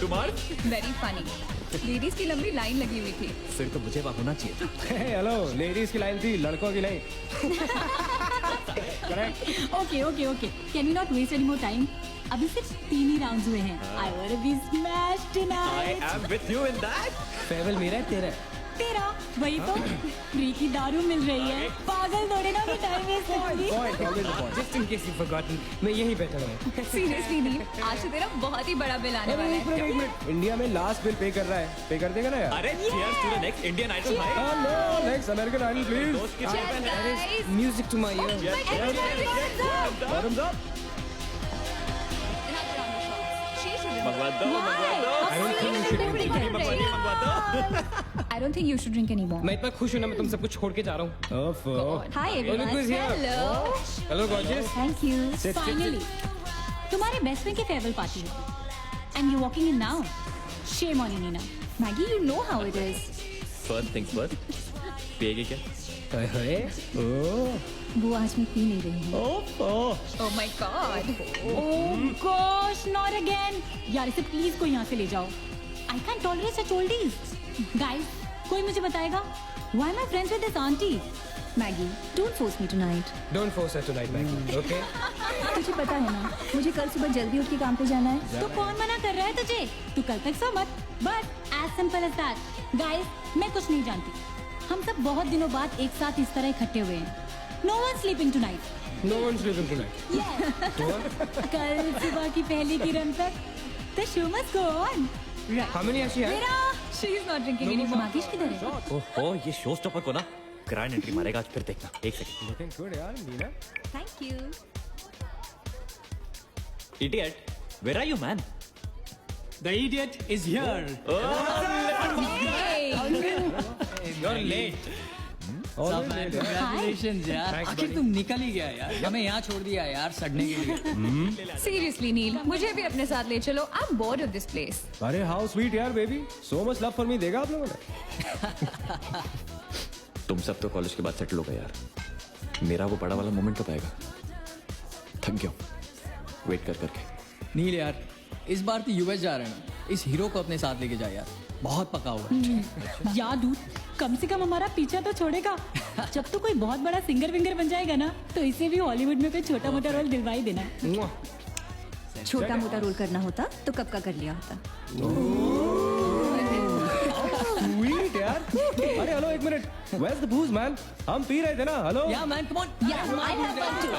तुम्हार very funny. Ladies की लंबी लाइन लगी हुई थी। फिर तो मुझे वहाँ होना चाहिए था। हेलो, लेडीज की लाइन थी, लड़कों की नहीं। Correct. Okay can you not waste any more time? अभी सिर्फ 3 ही राउंड्स हुए हैं। I want to be smashed I tonight. am with you in that. फेवल मेरा है, तेरा है। तेरा वही तो फ्री की दारू मिल रही है। पागल थोड़े ना टाइम वेस्ट करूंगी। Point, always a point. Just in case you've forgotten, मैं यहीं बैठा हूँ। सीरियसली नील, आज तो तेरा बहुत ही बड़ा बिल आने वाला एक है। मिनट, इंडिया में लास्ट बिल पे कर रहा है, पे कर देगा ना यार? अरे cheers to the next Indian Idol भाई. Hello, next American Idol please. दोस्त की चैंपियन है. Guys, music to my ear. Bottoms up. मंगवा दो, मंगवा दो. मंगवा दो. I don't think you should drink anymore. मैं इतना खुश हूँ ना, मैं तुम सबको छोड़ के जा रहा हूँ। ओफो। Hi everyone. Look who's here. Hello. Hello gorgeous. Thank you. Finally तुम्हारे बेस्ट फ्रेंड की फेयरवेल पार्टी है and you walking in now. Shame on you Nina. Maggie, you know how it is. First things first. पिएगी क्या? हाय हाय। ओह। वो आज मैं P नहीं रही हूँ। Oh my God. Oh gosh, not again. यार इसे प्लीज कोई यहाँ से ले जाओ। I can tolerate such oldies. Guys, कोई मुझे बताएगा why my friends with this aunty? Maggie, don't force me tonight. Don't force her tonight, Maggie. Okay? तुझे पता है ना, मुझे कल सुबह जल्दी उठ के काम पे जाना है। तो कौन मना कर रहा है तुझे? तू कल तक सो मत। But as simple as that. Guys, मैं कुछ नहीं जानती। हम सब बहुत दिनों बाद एक साथ इस तरह इकट्ठे हुए हैं। No one sleeping tonight. No one's sleeping tonight. कल सुबह की पहली किरण तक the show must go on. How many has she had? मेरा She is not drinking anymore. मागिश किधर है? ओहो, ये शो स्टॉपर को ना ग्रैंड एंट्री मारेगा आज. फिर देखना. एक सेकंड. Looking good, यार, Neena. Thank you. Idiot, where are you, man? The idiot is here. You're late. सब man, congratulations यार. Thanks, आखिर buddy. तुम निकल ही गया यार. हमें यहाँ छोड़ दिया यार सड़ने के लिए. Seriously, नील, मुझे भी अपने साथ ले चलो। I'm bored of this place. अरे how sweet यार, baby. So much love for me देगा आप लोगों ने? तुम सब तो कॉलेज के बाद सेटल हो गए यार. मेरा वो बड़ा वाला मोमेंट कब आएगा? थक गया हूँ वेट कर करके. नील यार, इस बार तो यूएस जा रहे हैं ना. इस हीरो को अपने साथ लेके जा यार. बहुत पका हुआ है. यार दूध, कम से कम हमारा पीछा तो छोड़ेगा। जब तो कोई बहुत बड़ा सिंगर विंगर बन जाएगा ना, तो इसे भी हॉलीवुड में कोई छोटा मोटा रोल दिलवा ही देना। छोटा मोटा रोल करना होता तो कब का कर लिया होता। Sweet यार. अरे हेलो, एक minute. Where's the booze, man? हम पी रहे थे ना. Hello. Yeah man, come on. Yeah, I have one too.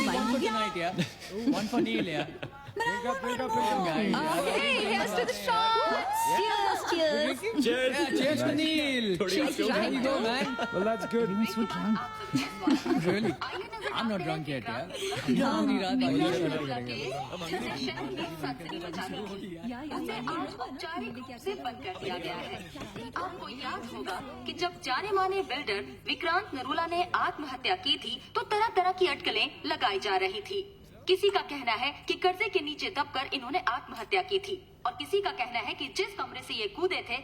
One for tonight यार. One for Neil यार. Drink up, drink up, drink up. Okay, here's to the shots. Cheers, cheers. Cheers. Yeah, cheers to Neil. She's There you go right. man. Well, that's good. Really? I'm not drunk yet यार. पूरी रात औपचारिक रूप से बंद कर दिया गया है। आपको याद होगा कि जब जाने माने बिल्डर विक्रांत नरूला ने आत्महत्या की थी तो तरह तरह की अटकलें लगाई जा रही थी। किसी का कहना है कि कर्जे के नीचे दबकर इन्होंने आत्महत्या की थी और किसी का कहना है कि जिस कमरे से ये कूदे थे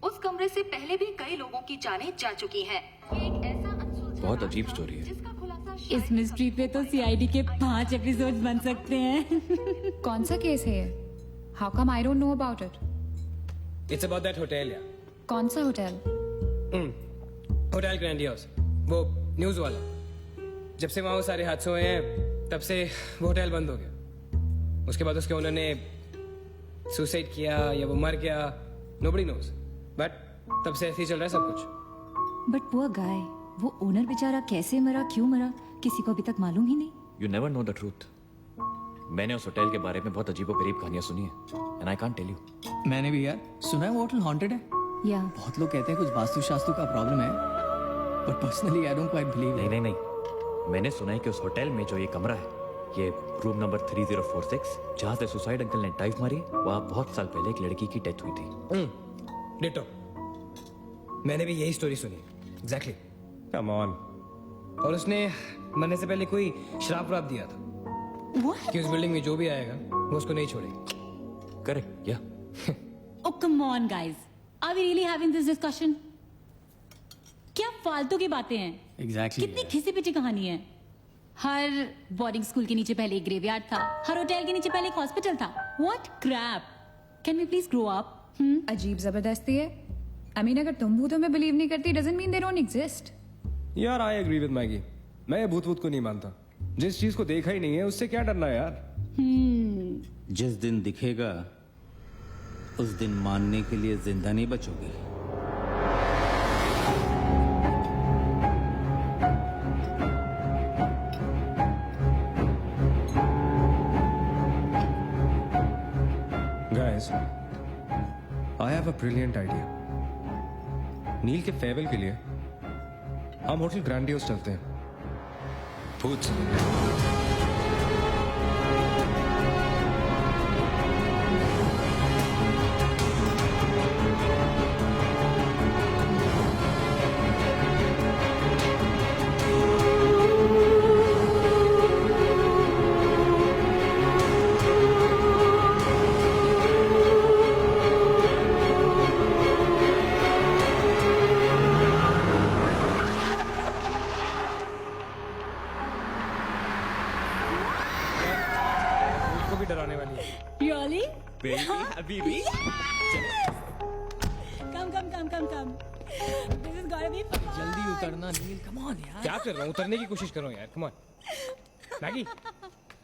उस कमरे से पहले भी कई लोगों की जानें जा चुकी हैं। एक ऐसा अनसुलझा बहुत अजीब स्टोरी है. जिसका खुलासा इस मिस्ट्री पे तो सीआईडी के 5 एपिसोड बन सकते हैं। कौन सा केस है ये? How come I don't know about it? It's about that hotel यार. कौन सा होटल? Hotel grandiose. वो न्यूज वाला. जब से वहाँ वो सारे हादसे हुए हैं, तब से वो होटल बंद हो गया. उसके बाद उसके ओनर ने सुसाइड किया या वो मर गया, nobody knows. बट तब से ऐसे ही चल रहा है सब कुछ. बट पुअर गाय, वो ओनर बेचारा कैसे मरा, क्यों मरा, किसी को अभी तक मालूम ही नहीं। You never know the truth. मैंने उस होटल के बारे में बहुत अजीबोगरीब कहानियां सुनी है and I can't tell you. मैंने भी यार सुना है वो होटल हॉन्टेड है. या बहुत लोग कहते हैं कुछ वास्तु का प्रॉब्लम है, but personally I don't quite believe. नहीं. मैंने सुना है कि उस होटल में जो ये कमरा है, ये रूम नंबर 3046, जहाँ से सुसाइड अंकल ने डाइव मारी, वहाँ बहुत साल पहले एक लड़की की डेथ हुई थी. डिटो. मैंने भी यही स्टोरी सुनी. एग्जैक्टली. Come on. और उसने मरने से पहले कोई श्राप व्राप दिया था कि उस बिल्डिंग में जो भी आएगा वो उसको नहीं छोड़ेगी. करेक्ट या? Oh come on guys, are we really having this discussion? क्या फालतू की बातें हैं. एग्जैक्टली. कितनी घिसी पिटी कहानी है. हर बोर्डिंग स्कूल के नीचे पहले एक ग्रेवयार्ड था, हर होटल के नीचे पहले एक हॉस्पिटल था. What crap. Can we please grow up? अजीब जबरदस्ती है। आई मीन अगर तुम भूतों में बिलीव नहीं करती doesn't mean they don't exist. यार आई एग्री विद मैगी, मैं ये भूत को नहीं मानता। जिस चीज को देखा ही नहीं है उससे क्या डरना है यार। जिस दिन दिखेगा उस दिन मानने के लिए जिंदा नहीं बचोगे। Guys, I have a brilliant idea. नील के फेयरवेल के लिए हम होटल ग्रैंडियोस चलते हैं। भूत से मिलने। को भी डराने वाली है। Really? Habibi Come. This is gonna be fun. जल्दी उतरना नील, कम ऑन यार। क्या कर रहा हूँ, उतरने की कोशिश कर रहा हूँ यार। Come on Maggi,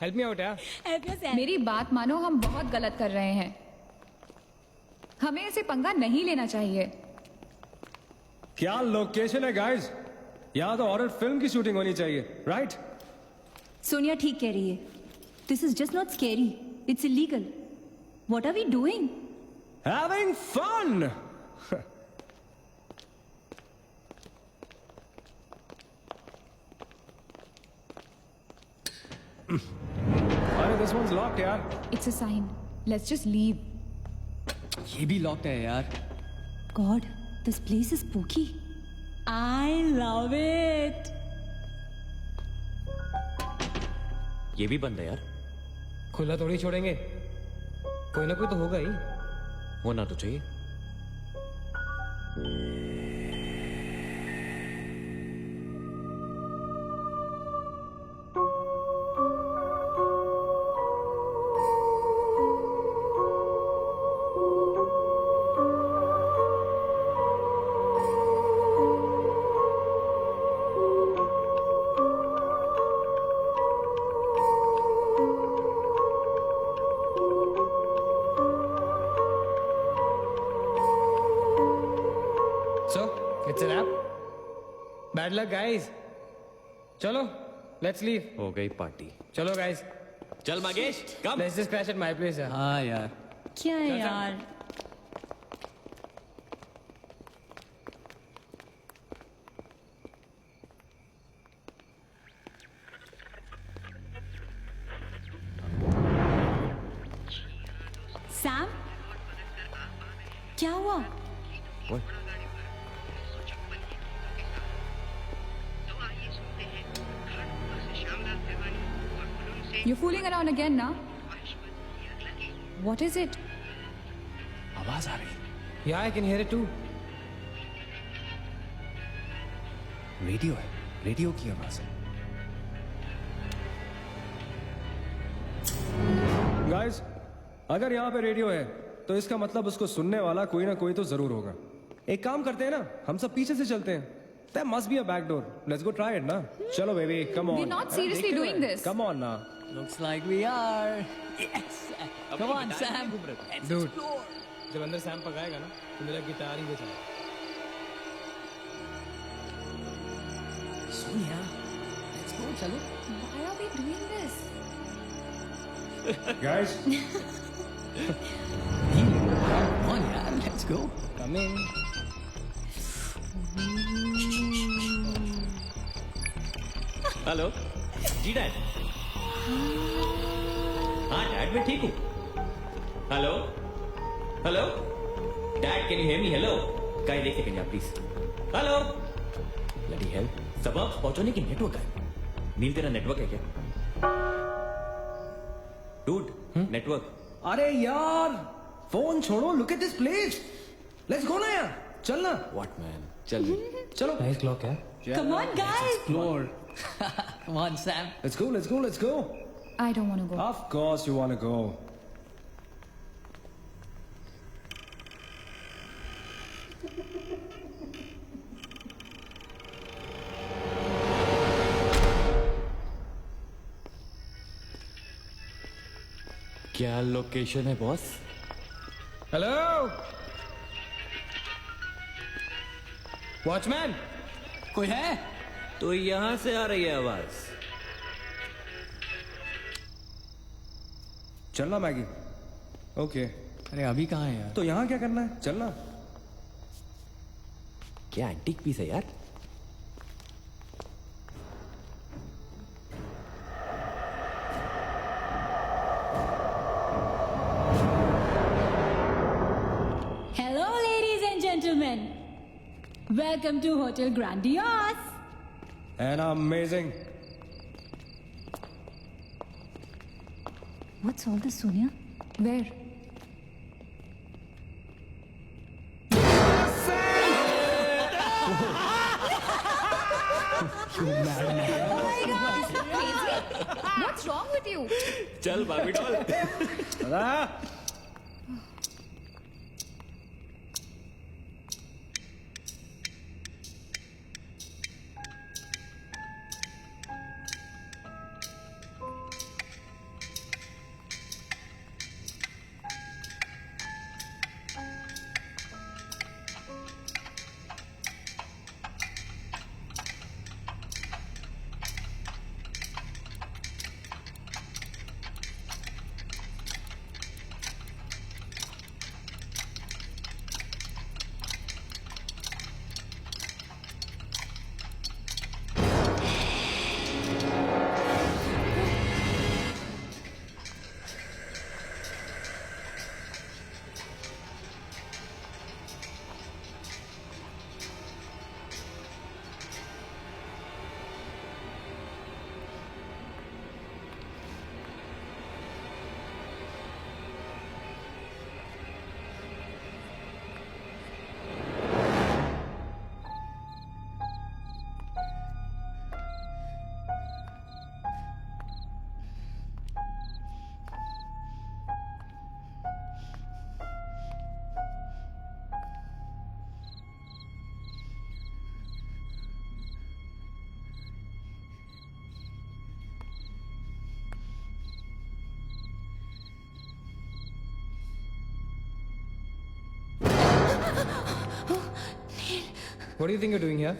help me out यार। Help yourself. मेरी बात मानो, हम बहुत गलत कर रहे हैं। हमें ऐसे पंगा नहीं लेना चाहिए। क्या लोकेशन है गाइस, यहाँ तो हॉरर फिल्म की शूटिंग होनी चाहिए, राइट? सोनिया ठीक कह रही है। This is just not scary, it's illegal. What are we doing? Having fun. अरे दिस वंस लॉक्ड यार। It's a sign, let's just leave. ये भी लॉक्ड है यार। God, this place is spooky. I love it. ये भी बंद है यार। खुला थोड़ी छोड़ेंगे, कोई ना कोई तो होगा ही। होना तो चाहिए। So, it's a wrap. Bad luck, guys. चलो, let's leave. हो गई पार्टी। चलो, guys. चल मगेश, कम। Let's just crash at my place, यार। हाँ यार। क्या है यार? सैम, क्या हुआ? What? You're fooling around again now? What is it? आवाज आ रही। Yeah, I can hear it too. Radio है, रेडियो की आवाज है। Guys, अगर यहाँ पे रेडियो है तो इसका मतलब उसको सुनने वाला कोई ना कोई तो जरूर होगा। एक काम करते हैं ना, हम सब पीछे से चलते हैं। There must be a back door. Let's go try it, ना? चलो baby, come on. We're not seriously doing this. Come on ना। Looks like we are. Yes. Come on, Sam. Dude, जब अंदर सैम पकाएगा ना तो मेरा गिटार ही बजाएगा। सोनिया, let's go, चलो। Why are we doing this? Guys, Come on यार, let's go. come in. Hello जी डैड। हाँ डैड मैं ठीक हूँ। Hello hello dad, can you hear me? Hello guys, एक सेकंड यार प्लीज। हेलो ब्लडी हेल, सबब पहुंचने की नेटवर्क है। नील तेरा नेटवर्क है क्या? Dude network. अरे यार, फोन छोड़ो, look at this place. Let's go ना यार, चल ना। व्हाट मैन, चल चलो। Nice clock है। Come on, guys. Explore. Come on, Sam. Let's go, let's go, let's go. I don't want to go. Of course you wanna go. क्या location है boss? Hello watchman, कोई है? तो यहां से आ रही है आवाज। चलना मैगी। ओके अरे अभी कहाँ है यार? तो यहाँ क्या करना है, चलना। क्या एंटीक पीस है यार? Hello, ladies and gentlemen. Welcome to Hotel Grandiose. And amazing. What's all this, Sonia? Where? What's wrong with you? चल बाबी doll. What do you think you're doing here?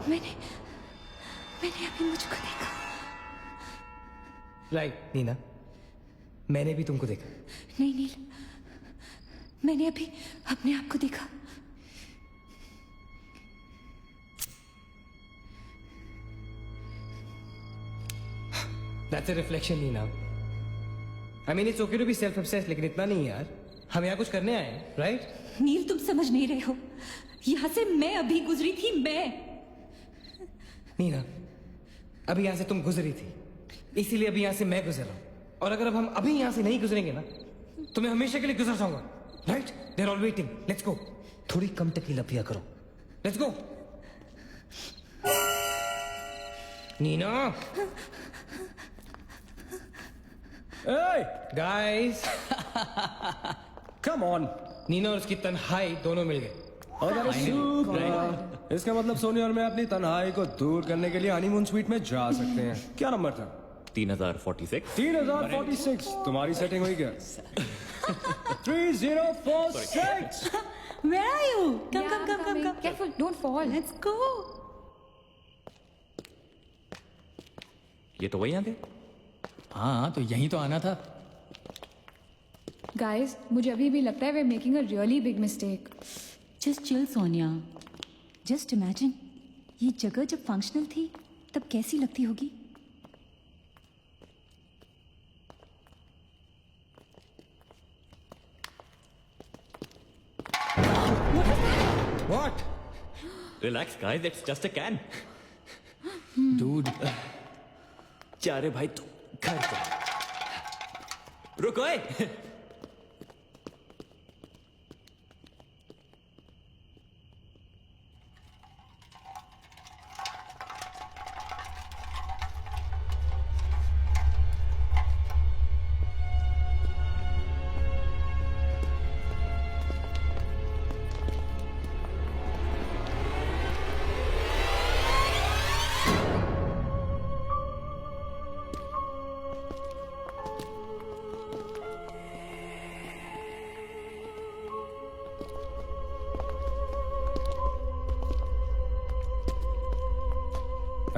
मैंने अभी मुझको देखा। राइट नीना, मैंने भी तुमको देखा। नहीं नील, मैंने अभी अपने आप को देखा। That's a reflection, Neena. I mean, it's okay to be self-obsessed, लेकिन इतना नहीं यार। हम यहाँ कुछ करने आए हैं, राइट? नील, तुम समझ नहीं रहे हो। यहाँ से मैं अभी गुजरी थी, मैं। नीना, अभी यहाँ से तुम गुजरी थी, इसीलिए अभी यहाँ से मैं गुजर रहा हूँ। और अगर अब हम अभी यहाँ से नहीं गुजरेंगे ना, तो मैं हमेशा के लिए गुजर जाऊंगा, right? They're all waiting. Let's go. थोड़ी कम तकलीफ पिया करो। Let's go. Neena. Hey, Guys. come on. Neena और उसकी तन्हाई दोनों मिल गए। अरे सुपर। इसका मतलब सोनिया और मैं अपनी तन्हाई को दूर करने के लिए हनीमून स्वीट में जा सकते हैं। क्या नंबर था? 3046। 3046। तुम्हारी सेटिंग हुई क्या? 3046। Where are you? Come, Yeah, come, come, come, coming. come. Careful, don't fall. Let's go. ये तो वही आ गए। हाँ तो यहीं तो आना था। Guys, मुझे अभी भी लगता है we're making a really big mistake. Just chill, Sonia. Just imagine, ये जगह जब फंक्शनल थी, तब कैसी लगती होगी? What? Relax guys, it's just a can. Dude. जा रे भाई, तू घर जा। रुको।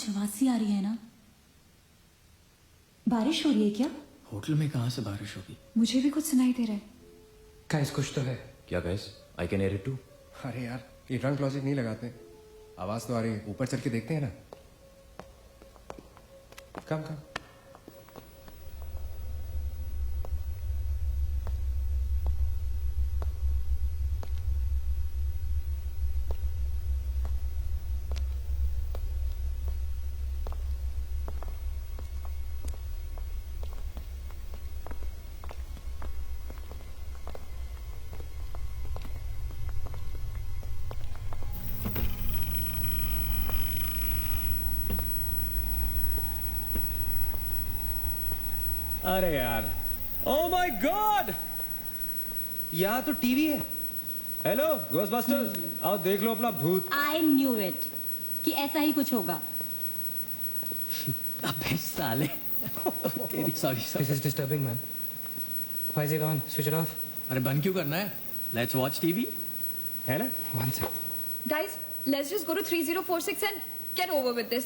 कुछ वासी आ रही है ना? बारिश हो रही है क्या? होटल में कहाँ से बारिश होगी? मुझे भी कुछ सुनाई दे रहा है। गाइस कुछ तो है। क्या guys, I can hear it too. अरे यार, ये ड्रंक लॉजिक नहीं लगाते, आवाज तो आ रही है, ऊपर चल के देखते हैं ना। कम कम। अरे यार, ओ माय गॉड, यहाँ तो टीवी है। हेलो घोस्टबस्टर्स, आओ देख लो अपना भूत। आई न्यू इट कि ऐसा ही कुछ होगा। अबे साले तेरी sorry this is disturbing man. Why is it on? Switch it of. अरे बंद क्यों करना है? लेट्स वॉच टीवी, है ना? One second. Guys, let's just go to 3046 and get over with this.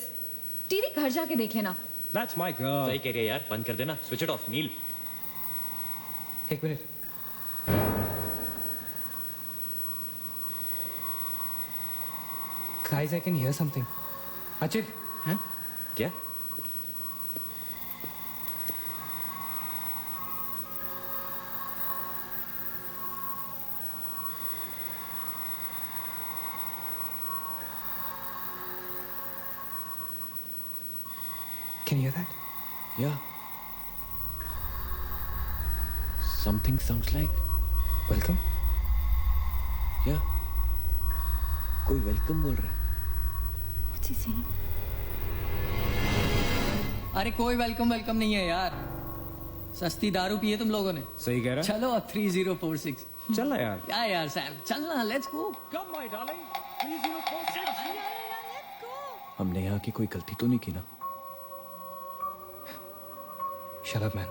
TV घर जाके देख लेना। That's my girl. सही कह रही है यार, बंद कर देना, स्विच इट ऑफ। नील, एक minute. Guys I can hear something. Achit, हैं? क्या? Can you hear that? Yeah. Something sounds like. Welcome. Yeah. कोई वेलकम बोल रहा है। What's he saying? अरे कोई वेलकम वेलकम नहीं है यार, सस्ती दारू पी है तुम लोगों ने। सही कह रहा है। चलो अब 3046। चल ना यार। क्या यार सैम, चलना, let's go. Come my darling, 3046. हमने यहाँ की कोई गलती तो नहीं की ना? शट अप मैन,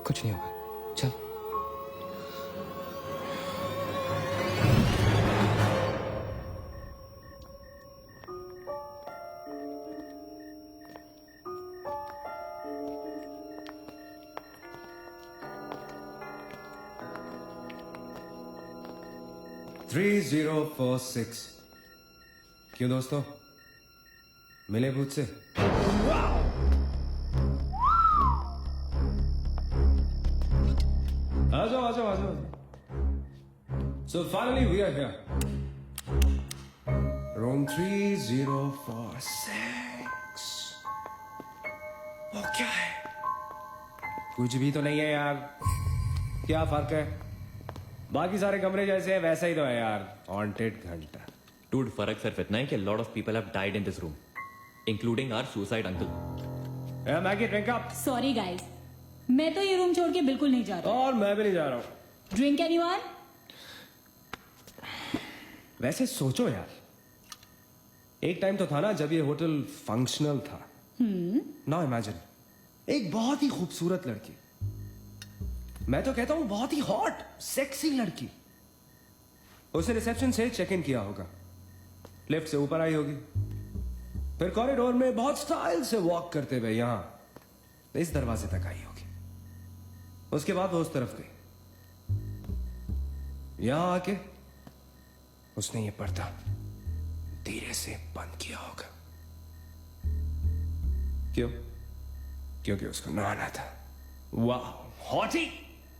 कुछ नहीं होगा, चल। थ्री 3046। क्यों दोस्तों, मिले भूत से? आ जाओ आ जाओ आ जाओ। So finally we are here. Room 3046. वो क्या है? कुछ भी तो नहीं है यार। क्या फर्क है? बाकी सारे कमरे जैसे हैं वैसा ही तो है यार। हॉन्टेड घंटा। Dude, फर्क सिर्फ इतना है कि lot of people have died in this room, including our suicide uncle. Maggi drink up. Sorry guys, मैं तो ये रूम छोड़ के बिल्कुल नहीं जा रहा। और मैं भी नहीं जा रहा हूँ। Drink anyone? वैसे सोचो यार, एक टाइम तो था ना जब ये होटल फंक्शनल था। नाउ इमेजिन, एक बहुत ही खूबसूरत लड़की, मैं तो कहता हूं बहुत ही हॉट सेक्सी लड़की, उसे रिसेप्शन से चेक इन किया होगा, लिफ्ट से ऊपर आई होगी, फिर कॉरिडोर में बहुत स्टाइल से वॉक करते हुए यहां इस दरवाजे तक आई होगी। उसके बाद वो उस तरफ गई, यहां आके उसने ये पर्दा धीरे से बंद किया होगा। क्यों? क्योंकि उसको नहाना था। वाह, हॉटी!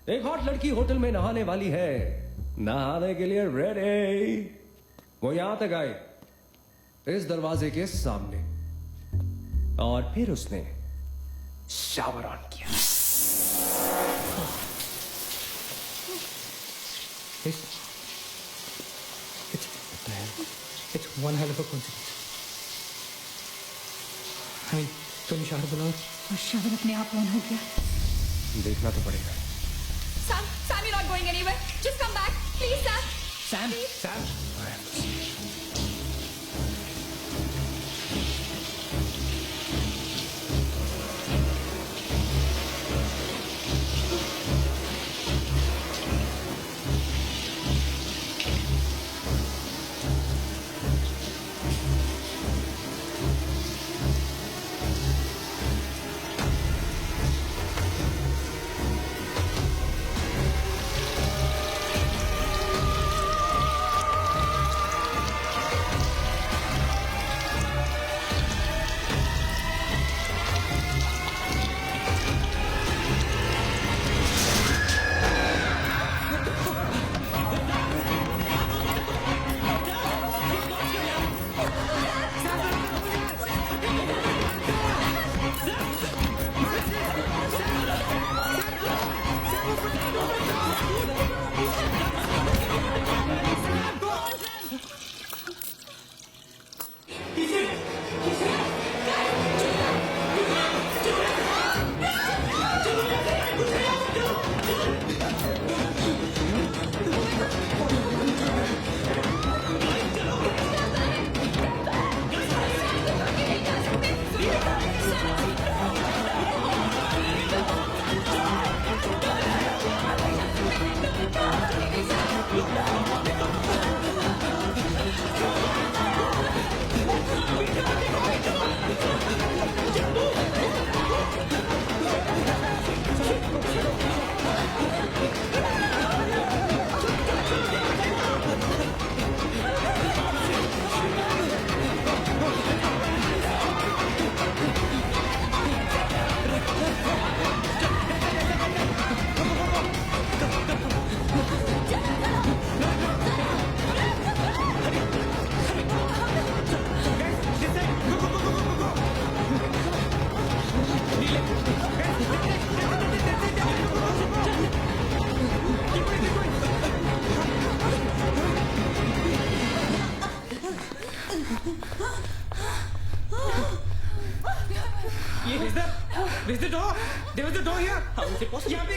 एक हॉट लड़की होटल में नहाने वाली है, नहाने के लिए रेडी। वो यहां तक आई, इस दरवाजे के सामने, और फिर उसने शावर ऑन किया। It's one hell of a coincidence. I mean, तुम शावर बुलाओ। और शावर अपने आप ऑन हो गया। देखना तो पड़ेगा। Sam, you're not going anywhere. Just come back, please, Sam. Sam, Sam,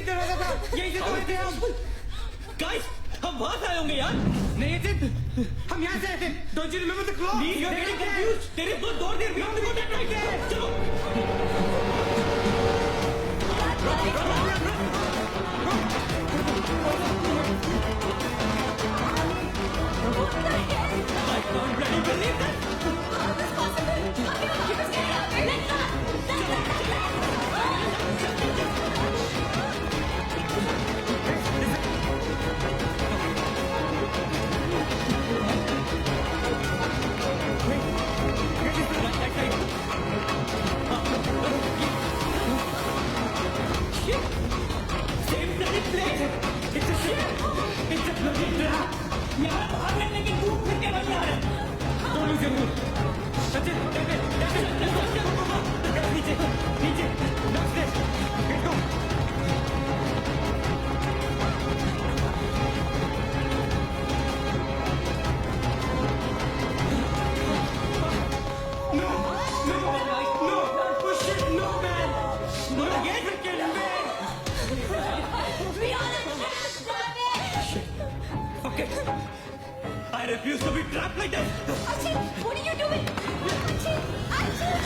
से दरवाजा था, यहीं से तोड़े थे हम। गाइस, हम वहां से आए होंगे यार। नहीं अचिन, हम यहाँ से आए थे। Don't you remember the clock? Please, you're getting confused. There is no door there. We have to go that way. चलो। I can't bloody believe that. Same bloody place. It's a shit. It's a bloody trap. यहाँ बाहर लगने की धूप फिर के बन रहा है। Don't lose your mood. Sachin, नीचे, नीचे, downstairs. Let's go. No, no, no, oh shit, no man. No, again, we're killing me. Fuck it. I refuse to be trapped like this. Achin, what are you doing? Achin!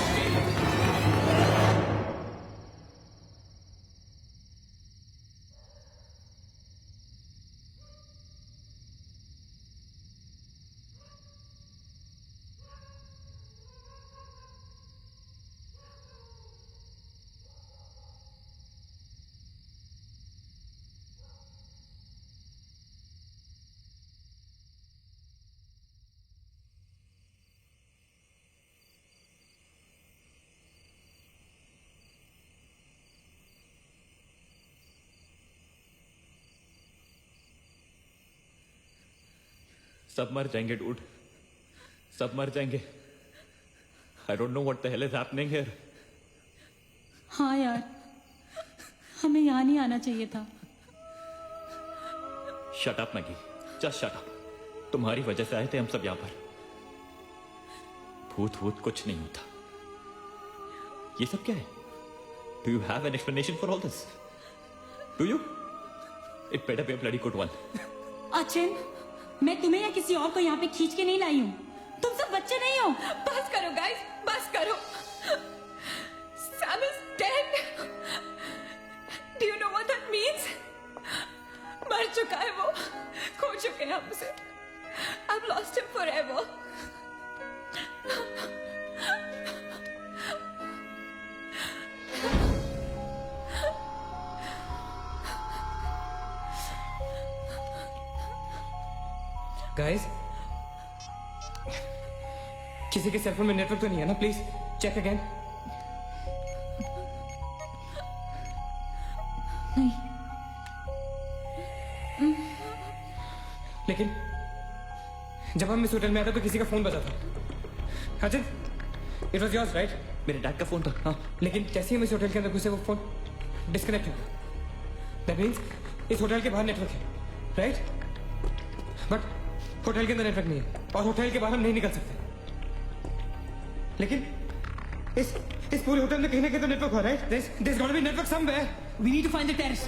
सब मर जाएंगे dude, सब मर जाएंगे। I don't know what the hell is happening here. हाँ यार, हमें यहाँ नहीं आना चाहिए था। Shut up Maggi, just shut up. तुम्हारी वजह से आए थे हम सब यहाँ पर। भूत भूत कुछ नहीं होता। ये सब क्या है? Do you have an explanation for all this? Do you? It better be a bloody good one. Achin, मैं तुम्हें या किसी और को यहाँ पे खींच के नहीं लाई हूँ। तुम सब बच्चे नहीं हो। बस करो गाइस, बस करो। Sam is dead. Do you know what that means? मर चुका है वो, खो चुके हैं हम उसे। I've lost him forever. Guys, किसी के सेलफोन में नेटवर्क तो नहीं है ना? Please check again. नहीं। लेकिन जब हम इस होटल में आए थे तो किसी का फोन बजा था। Achin, it was yours right? मेरे डैड का फोन था। हाँ, लेकिन जैसे ही हम इस होटल के अंदर घुसे वो फोन डिस्कनेक्ट हो गया। दैट मीन्स इस होटल के बाहर नेटवर्क है, राइट? बट होटल के अंदर नेटवर्क नहीं है और होटल के बाहर हम नहीं निकल सकते। लेकिन इस पूरे होटल में कहीं ना कहीं तो नेटवर्क हो रहा है। There's got to be network somewhere. We need to find the terrace.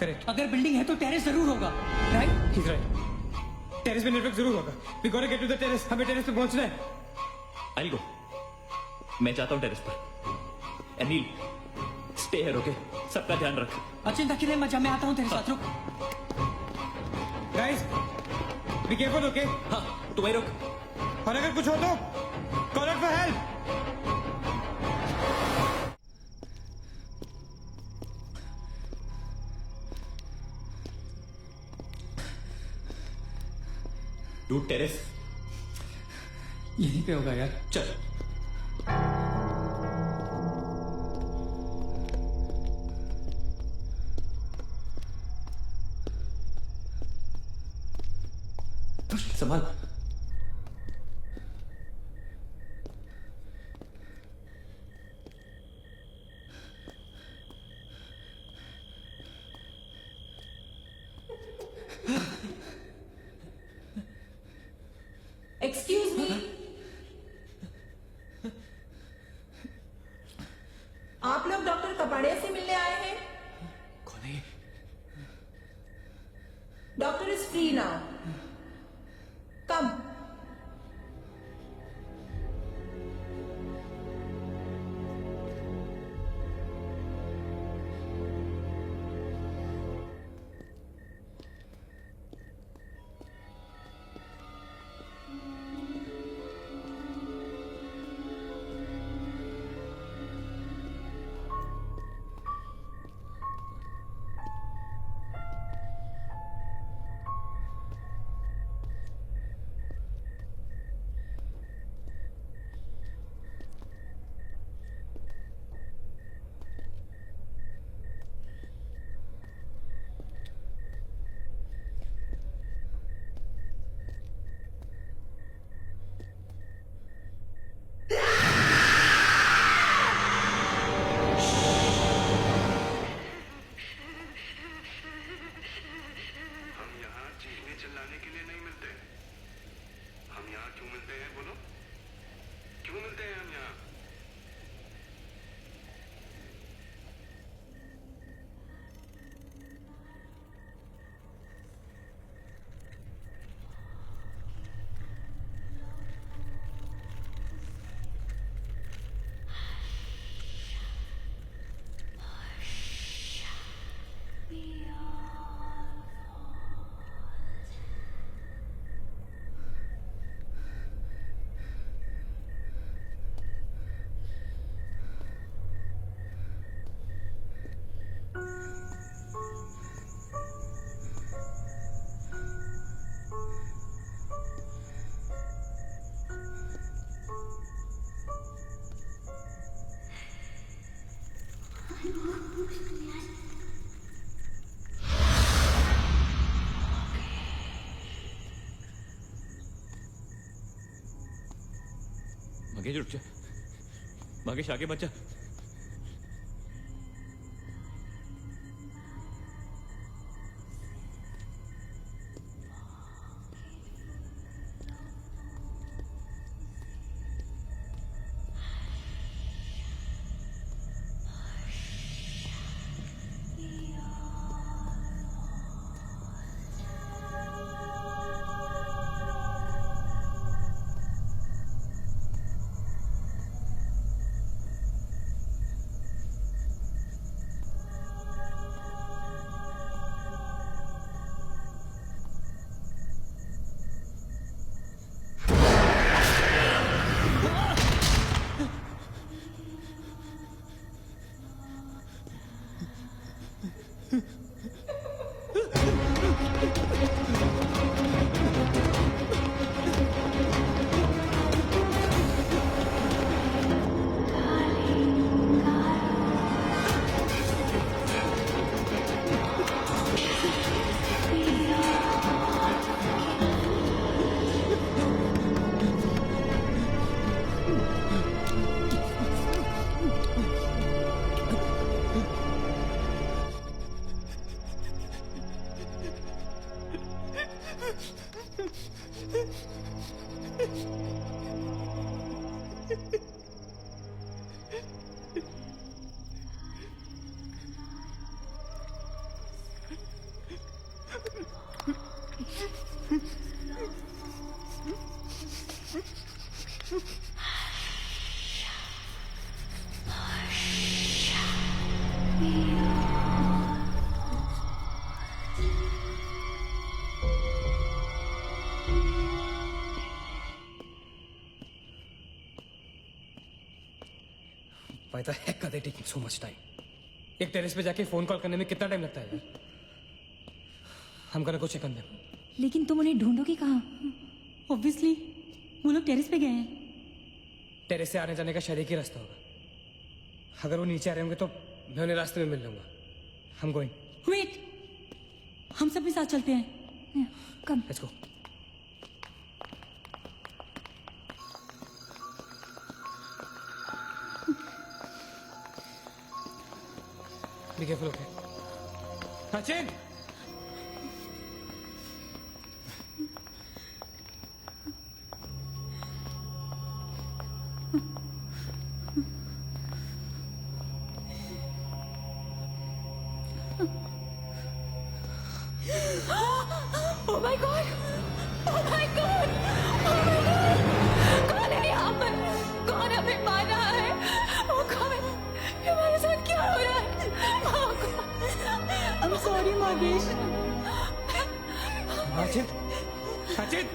Correct. अगर बिल्डिंग है तो टेरेस जरूर होगा, राइट? He's right. टेरेस पे नेटवर्क जरूर होगा। We gotta get to the terrace. हमें टेरेस पे पहुंचना है। I'll go. मैं जाता हूँ टेरेस पर। Anil, stay here, okay? सबका ध्यान रख। अचिन तक मैं आता हूँ तेरे साथ, रुक। Guys, be careful, okay? हाँ, तू वहीं रुक। और अगर कुछ हो तो call out for help. Dude terrace यहीं पे होगा यार। चल। संभाल। एक्सक्यूज मी, आप लोग डॉक्टर कपाड़िया से मिलने आए हैं? कौन है? is free now. Come. Magesh रुक जा, मगेश आगे बच्चा। Why the heck are they taking so much time? एक टेरेस पे जाके फोन कॉल करने में कितना टाइम लगता है यार? हम गonna go check on them. लेकिन तुम उन्हें ढूंढोगे कहाँ? ऑब्वियसली वो लोग टेरेस पे गए हैं. टेरेस से आने जाने का शायद एक ही रास्ता होगा. अगर वो नीचे आ रहे होंगे तो मैं उन्हें रास्ते में मिल लूंगा. हम गोइंग. वेट, हम सब भी साथ चलते हैं. Come. Let's go. Be careful, okay? Sachin! Oh my God! Oh my God! Oh my God! कौन है यहाँ पर? कौन हमें मार रहा है? Oh God! ये हमारे साथ क्या हो रहा है? Oh God! I'm sorry, Magesh. Achit, Achit,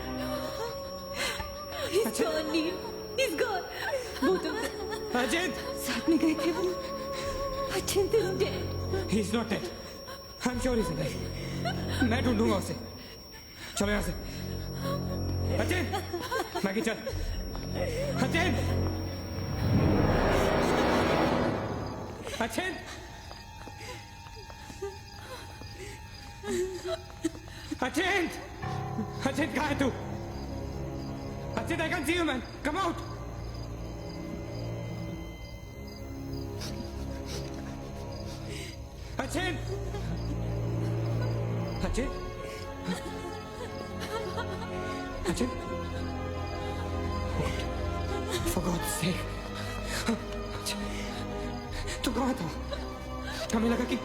He's gone, Neil. He's gone. Both of them. अचित, साथ में गए थे वो. Achint is dead. he's not dead. I'm sure he's alive. मैं ढूंढूंगा उसे. चलो यहाँ से. अचित, मैगी चल. अचित, अचित. अचित, अचित कहाँ है तू? अचित, I can see you, man. Come out. Achit, Achit, Achit. For God's sake. तू कहाँ था? हमें लगा कि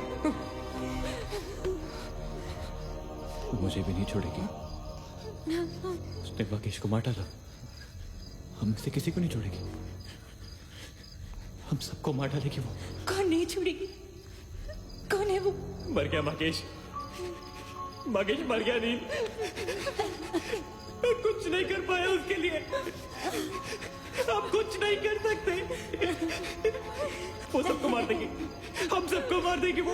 मुझे भी नहीं छोड़ेगी। उसने महेश को मार डाला। हम में से किसी को नहीं छोड़ेगी। हम सबको मार डालेगी वो। कौन नहीं छोड़ेगी? कौन है वो? मर गया महेश। महेश मर गया नहीं। मैं कुछ नहीं कर पाया उसके लिए। आप कुछ नहीं कर सकते। वो सबको मार देगी। हम सबको मार देगी वो।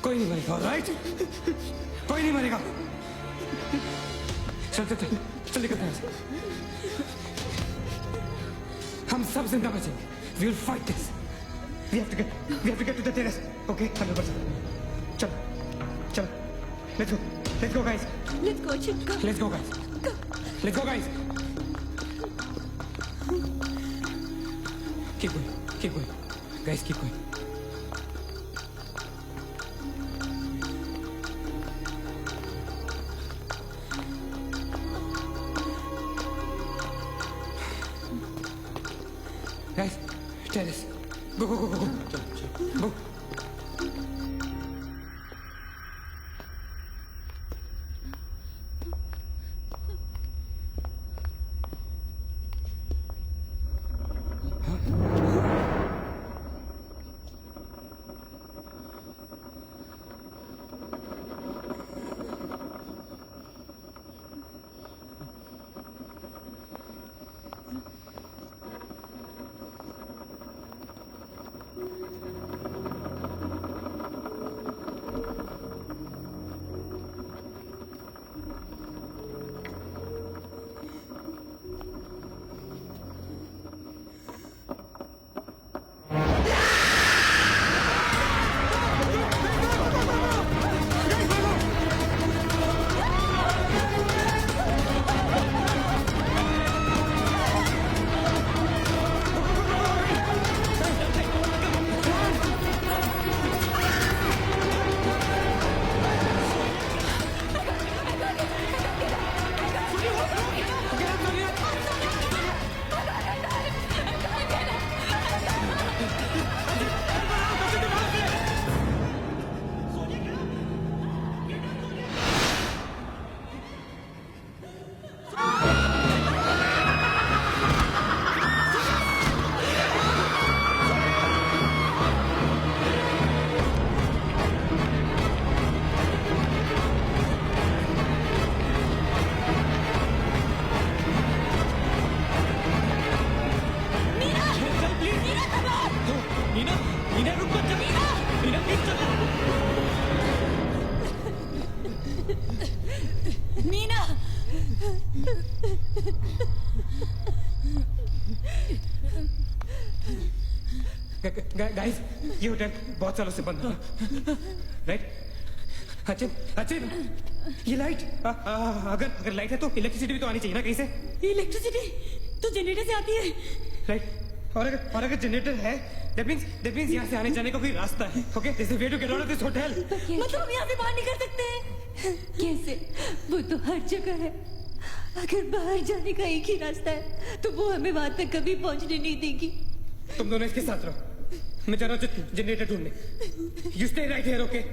कोई नहीं मरेगा, राइट? कोई नहीं मरेगा. चल चल चल चल निकलते हैं. हम सब जिंदा बचेंगे. We will fight this. We have to get to the terrace. Okay? 100%. चल चल. Let's go guys. Let's go, Chip. Go. Let's go guys. Let's go guys. Keep going. Guys, keep going. Guys, terrace. Go. Go. Guys, ये hotel बहुत सालों से बंद है, right? अच्छे ये लाइट, अगर लाइट है तो इलेक्ट्रिसिटी भी तो आनी चाहिए ना कहीं से. इलेक्ट्रिसिटी तो जनरेटर से आती है, राइट? और अगर जनरेटर है, that means यहाँ से आने जाने का कोई रास्ता है. Okay, there's a way to get out of this hotel. मतलब हम यहाँ से बाहर निकल सकते हैं? कैसे? वो तो हर जगह है. अगर बाहर जाने का एक ही रास्ता है तो वो हमें वहां तक कभी पहुंचने नहीं देगी. तुम दोनों इसके साथ रहो, मैं जा रहा हूँ जनरेटर ढूंढने. You stay right here, okay?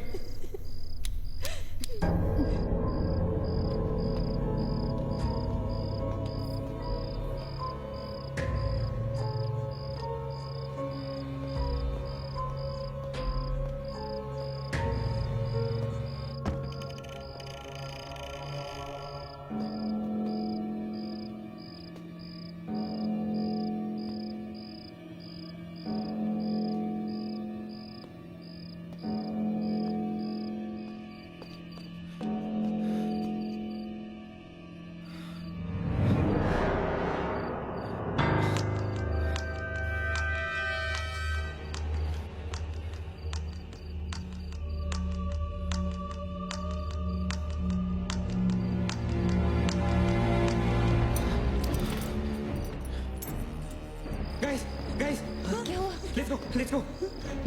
Let's go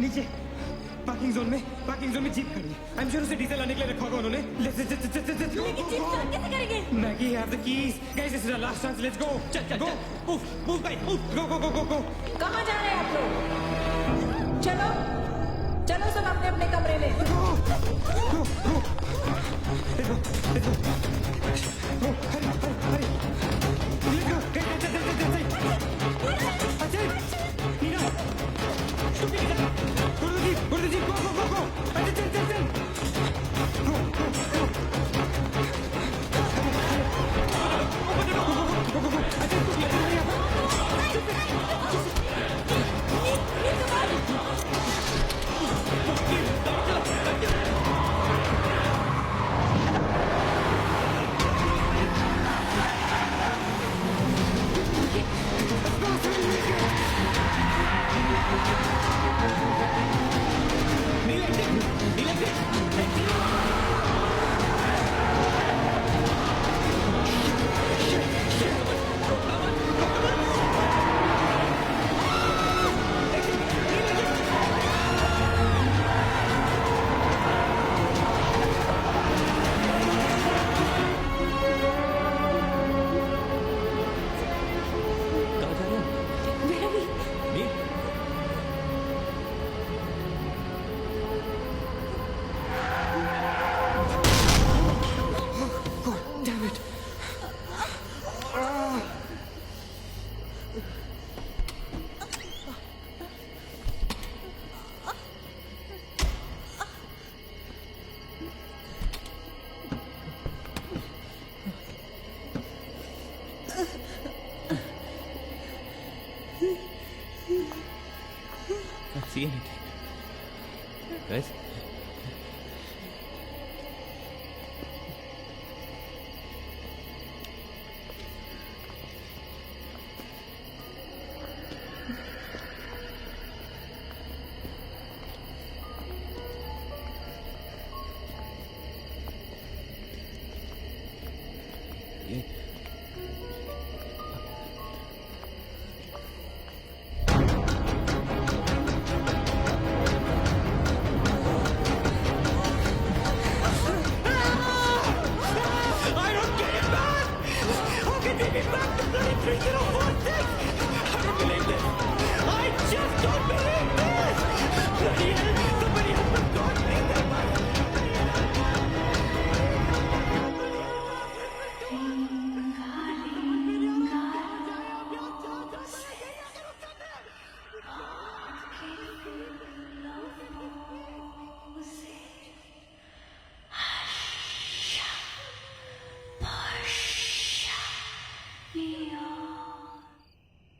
नीचे पार्किंग जोन में जीप खड़ी है। आई एम श्योर उसे डीजल लाने के लिए रखा होगा उन्होंने। Let's go. लेकिन जीप स्टार्ट कैसे करेंगे? Maggie have the keys. Guys this is our last chance. Let's go. चल मूव गाइस मूव गो। कहाँ जा रहे हैं आप लोग? चलो सब अपने अपने कमरे में। See anything? Guys?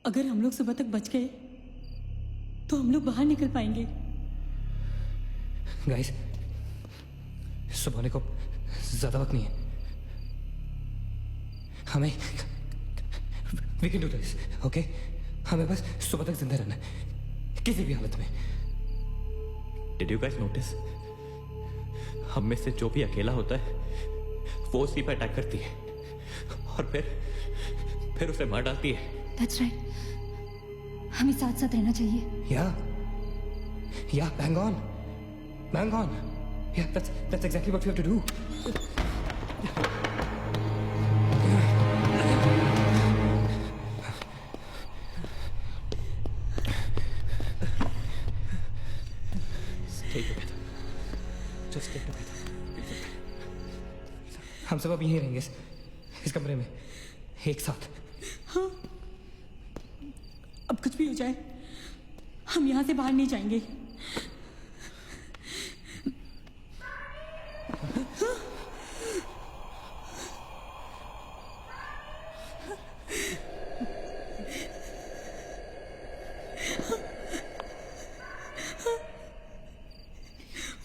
अगर हम लोग सुबह तक बच गए तो हम लोग बाहर निकल पाएंगे। गाइस सुबह होने को ज्यादा वक्त नहीं है। हमें we can do this, okay? हमें बस सुबह तक जिंदा रहना है किसी भी हालत में। Did you guys notice? हम में से जो भी अकेला होता है वो उसी पर अटैक करती है और फिर उसे मार डालती है। That's right. हमें साथ साथ रहना चाहिए। Yeah, bang on. Yeah, that's exactly what we have to do. Stay together. Just stay together. हम सब अब यहीं रहेंगे इस कमरे में एक साथ। हाँ, अब कुछ भी हो जाए हम यहाँ से बाहर नहीं जाएंगे।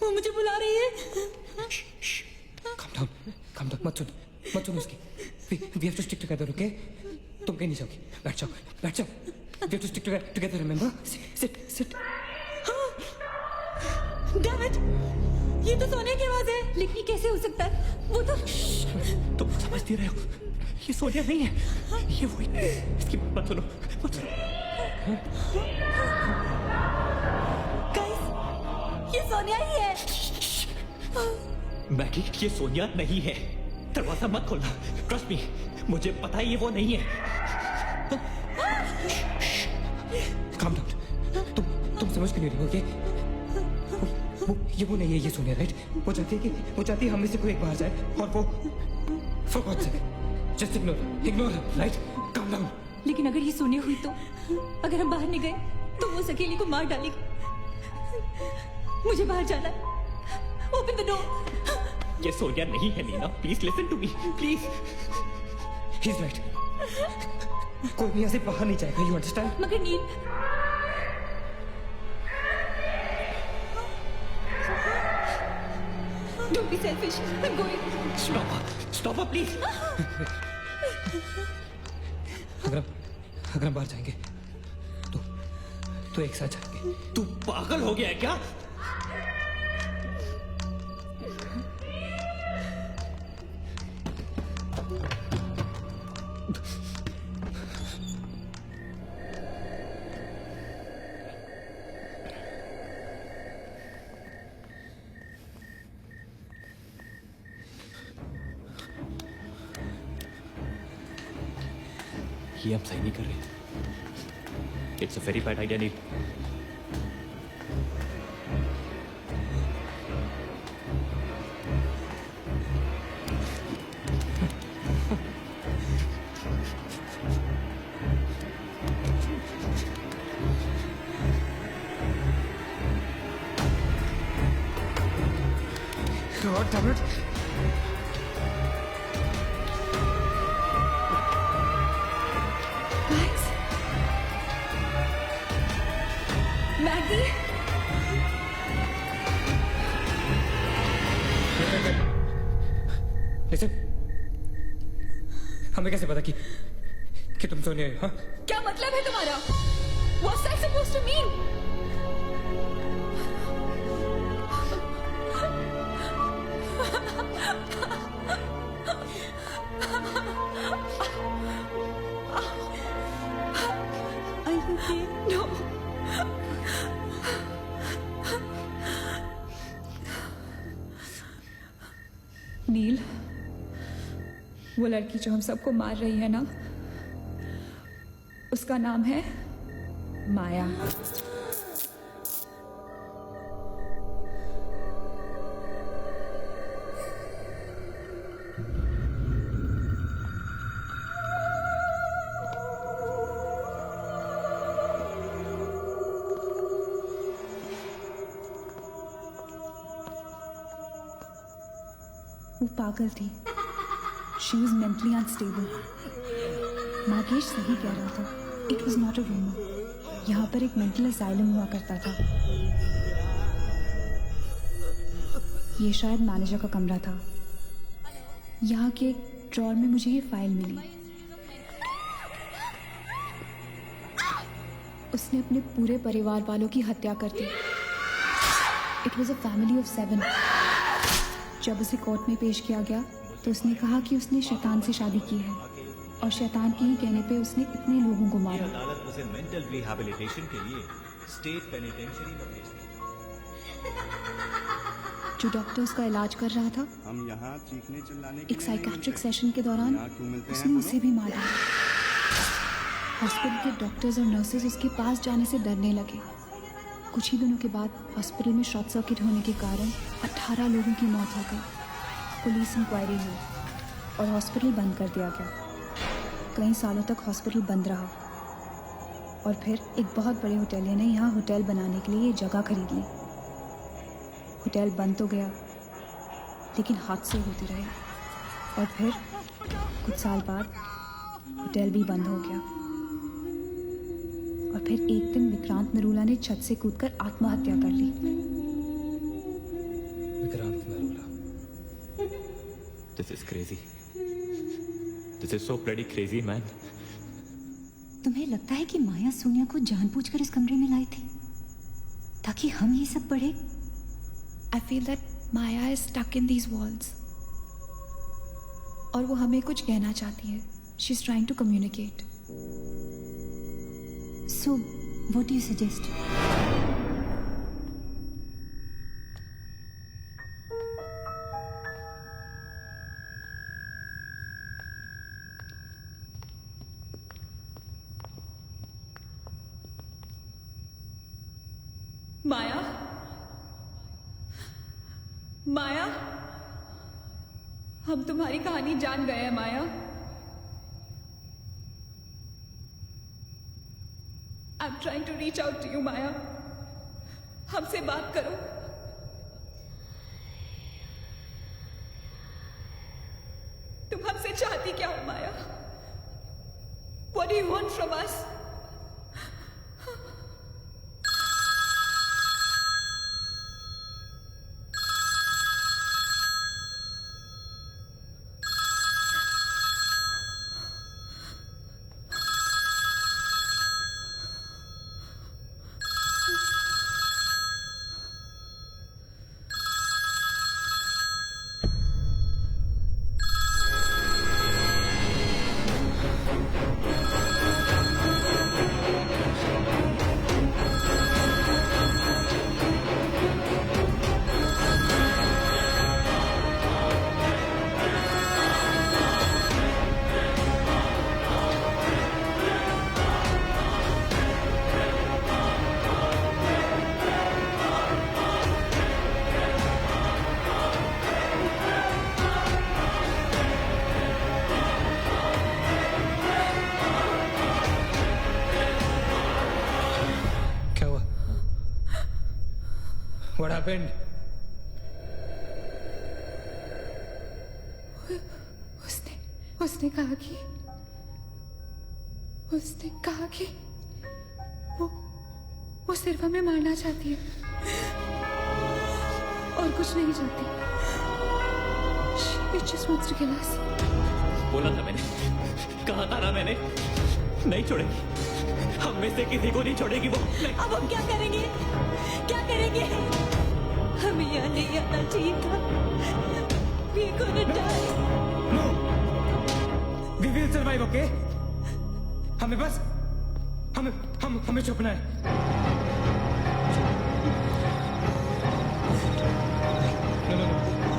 वो मुझे बुला रही है। Calm down. मत सुन उसकी। We have to stick together, okay? तुम कहीं नहीं जाओगी। बैठ जाओ। We have to stick together, remember? Sit. Damn it! ये तो सोने की आवाज है। लेकिन कैसे हो सकता है? वो तो तुम समझती रहे हो, ये सोनिया नहीं है, ये वही। इसकी बात सुनो। ये सोनिया ही है। मैगी, ये सोनिया नहीं है। दरवाजा मत खोलना। ट्रस्ट मी, मुझे पता है ये वो नहीं है। Calm down. तुम समझ क्यों नहीं रही हो? ये वो नहीं है, ये सोनिया, राइट? वो चाहती है हम में से कोई एक बाहर जाए और वो for God's sake, just ignore her, right? Calm down. लेकिन अगर ये सोनिया हुई तो अगर हम बाहर नहीं गए तो वो उस अकेली को मार डालेगी। मुझे बाहर जाना है। Open the door. ये सोनिया नहीं है Nina, please listen to me, please. He's right. कोई भी यहाँ से बाहर नहीं जाएगा, you understand? मगर नील, don't be selfish. I'm going. Stop her, please. अगर हम बाहर जाएंगे तो एक साथ जाएंगे। तू पागल हो गया है क्या? ये हम सही नहीं कर रहे। It's a very bad idea Neel. God damn it. Maggie, Listen, हमें कैसे पता कि तुम सोनिया हो? हाँ? क्या मतलब है तुम्हारा? What's that supposed to mean? Are you okay? No. नील, वो लड़की जो हम सबको मार रही है ना, उसका नाम है माया। वो पागल थी। She was mentally unstable. Nagesh सही कह रहा था। It was not a rumor. यहाँ पर एक मेंटल असाइलम हुआ करता था। ये शायद मैनेजर का कमरा था। यहाँ के एक ड्रॉर में मुझे ये फाइल मिली। उसने अपने पूरे परिवार वालों की हत्या कर दी। It was a family of 7. जब उसे कोर्ट में पेश किया गया तो उसने कहा कि उसने शैतान से शादी की है और शैतान के ही कहने पे उसने इतने लोगों को मारा। अदालत उसे मेंटल रिहैबिलिटेशन के लिए स्टेट पेनिटेंशियरी में भेज दी। जो डॉक्टर उसका इलाज कर रहा था, हम यहाँ चीखने चिल्लाने के एक साइकेट्रिक सेशन के दौरान उसने उसे भी मारा। हॉस्पिटल के डॉक्टर्स और नर्सेज उसके पास जाने से डरने लगे। कुछ ही दिनों के बाद हॉस्पिटल में शॉर्ट सर्किट होने के कारण 18 लोगों की मौत हो गई। पुलिस इंक्वायरी हुई और हॉस्पिटल बंद कर दिया गया। कई सालों तक हॉस्पिटल बंद रहा और फिर एक बहुत बड़े होटलियर ने यहाँ होटल बनाने के लिए ये जगह खरीद ली। होटल बंद तो गया लेकिन हादसे होते रहे और फिर कुछ साल बाद होटल भी बंद हो गया। और फिर एक दिन विक्रांत नरूला ने छत से कूदकर आत्महत्या कर ली। Vikrant Narula. This is crazy. This is so bloody crazy, man. तुम्हें लगता है कि माया सोनिया को जानबूझकर इस कमरे में लाई थी ताकि हम ये सब पढ़े? I feel that Maya is stuck in these walls. और वो हमें कुछ कहना चाहती है। She's trying to communicate. So, what do you suggest? हम तुम्हारी कहानी जान गए हैं Maya. I am trying to reach out to you Maya. हमसे बात करो। तुम हमसे चाहती क्या हो माया? What do you want from us? What happened? उसने कहा कि वो सिर्फ हमें मारना चाहती है और कुछ नहीं चाहती। She just wants to kill us. बोला था मैंने, कहा था ना मैंने, नहीं छोड़ेगी, हम में से किसी को नहीं छोड़ेगी वो। अब हम क्या करेंगे? क्या करेंगे? हमें यहाँ नहीं आना चाहिए था। We're gonna die. No. We will survive, okay? हमें बस हमें छुपना है। No.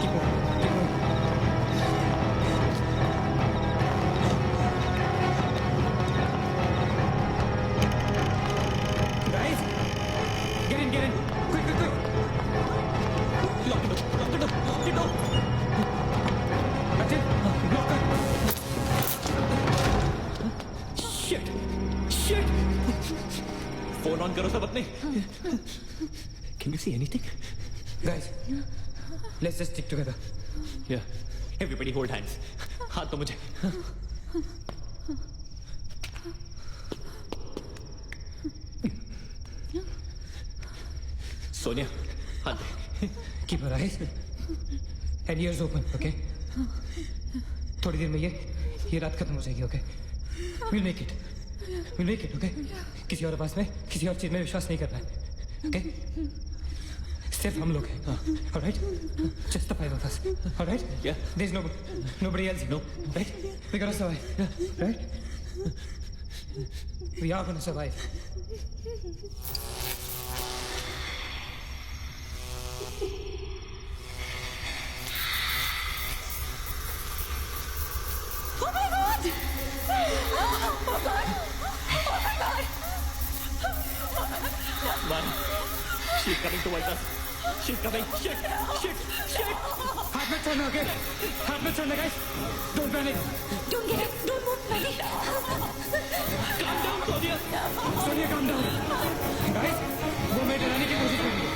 Keep moving. Guys, get in. Quick. Lock the door. That's it. Lock it. Shit. Phone on करो सब अपने। Can you see anything? Guys, let's just stick together. Yeah. Everybody hold hands. हाथ तो मुझे। सोनिया, हाथ दे। Keep your eyes and ears open, okay? थोड़ी देर में ये रात खत्म हो जाएगी, okay? We'll make it, okay? किसी और बात में, किसी और चीज में विश्वास नहीं करना है, okay? सिर्फ हम लोग हैं, alright? Just the five of us, alright? Yeah. There's nobody else, No. right? We're gonna survive, right? We are gonna survive. Oh my God! Oh my God! Man, she's coming towards us. She's coming. Shit. हाथ में छोड़ना, okay? हाथ में छोड़ना, guys. Don't panic. Don't get it. Don't move, Maggie. Calm down, Sonia. Sonia, calm down. Guys, वो मैं डराने की कोशिश कर रही है।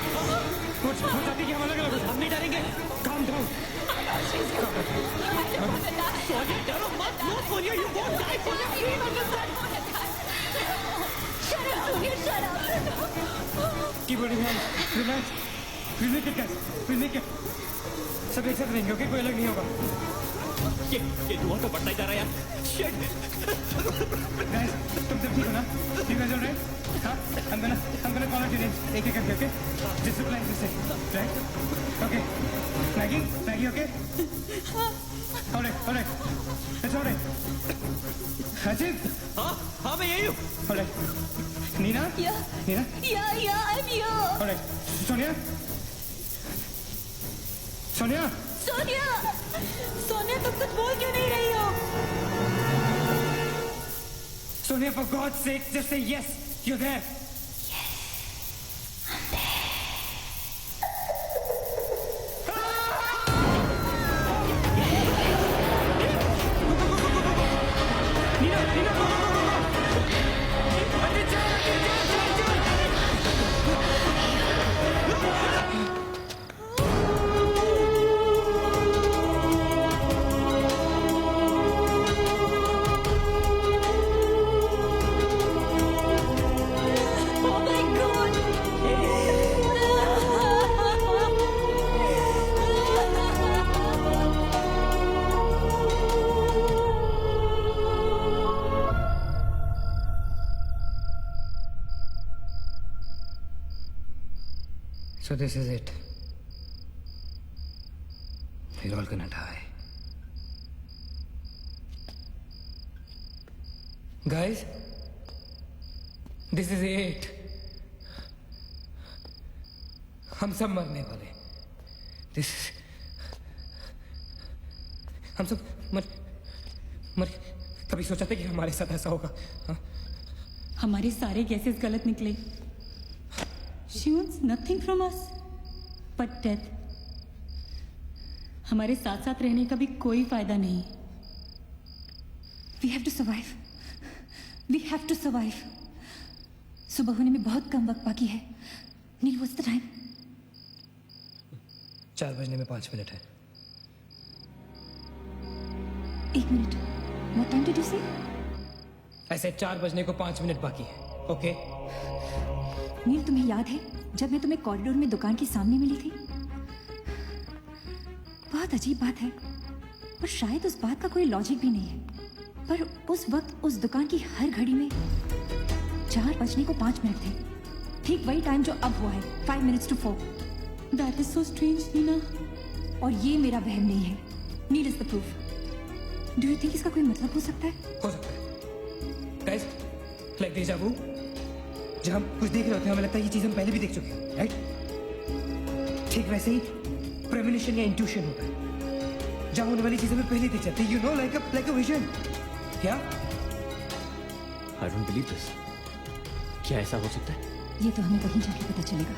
वो चाहती कि हम अलग हो। हम नहीं डरेंगे। Calm down. Sonia, डरो मत। No, Sonia, you won't die. Sonia, please understand. Shut up, Sonia. Shut up. Keep holding hands. Relax. We'll make it, guys. We'll make it. सब एक साथ रहेंगे, okay? कोई अलग नहीं होगा। ये धुआं तो बढ़ता ही जा रहा है यार। Shit. Guys, तुम सब ठीक हो ना? You guys alright? हाँ? I'm gonna call out your names. एक एक करके, okay? Just look like this, right? Okay. Maggie, okay? Alright. It's alright. Ajit? हाँ, मैं यही हूँ। Alright. Nina? Yeah. Nina? Yeah, I'm here. Alright. Sonia? Sonia, तुम कुछ बोल क्यों नहीं रही हो? Sonia, for God's sake, just say yes. You're there. So this is it. We're all gonna die. Guys, this is it. हम सब मरने वाले. This is... हम सब मर कभी सोचा था कि हमारे साथ ऐसा होगा? हाँ? हमारे सारे गैसेस गलत निकले. She wants nothing from us but death. हमारे साथ साथ रहने का भी कोई फायदा नहीं. We have to survive. We have to survive. सुबह होने में बहुत कम वक्त बाकी है. नील, what's the time? 4 बजने में 5 मिनट है. 1 minute. What time did you say? ऐसे 4 बजने को 5 मिनट बाकी है. ओके? नील, तुम्हें याद है जब मैं तुम्हें कॉरिडोर में दुकान के सामने मिली थी? बहुत अजीब बात है और शायद उस बात का कोई लॉजिक भी नहीं है, पर उस वक्त उस दुकान की हर घड़ी में 4 बजने को 5 मिनट थे. ठीक वही टाइम जो अब हुआ है, 5 minutes to 4. That is so strange, Neena. और ये मेरा वहम नहीं है. Neel is the proof. Do you think इसका कोई मतलब हो सकता है? हो सकता है. Guys, like deja vu. जब हम कुछ देख रहे होते हैं हमें लगता है ये चीज हम पहले भी देख चुके हैं, राइट? ठीक वैसे ही प्रेमोनिशन या इंट्यूशन होता है. जहां होने वाली चीजें हमें पहले दिख जाती है, you know, like a vision. क्या? I don't believe this. क्या ऐसा हो सकता है? ये तो हमें वहीं जाके पता चलेगा.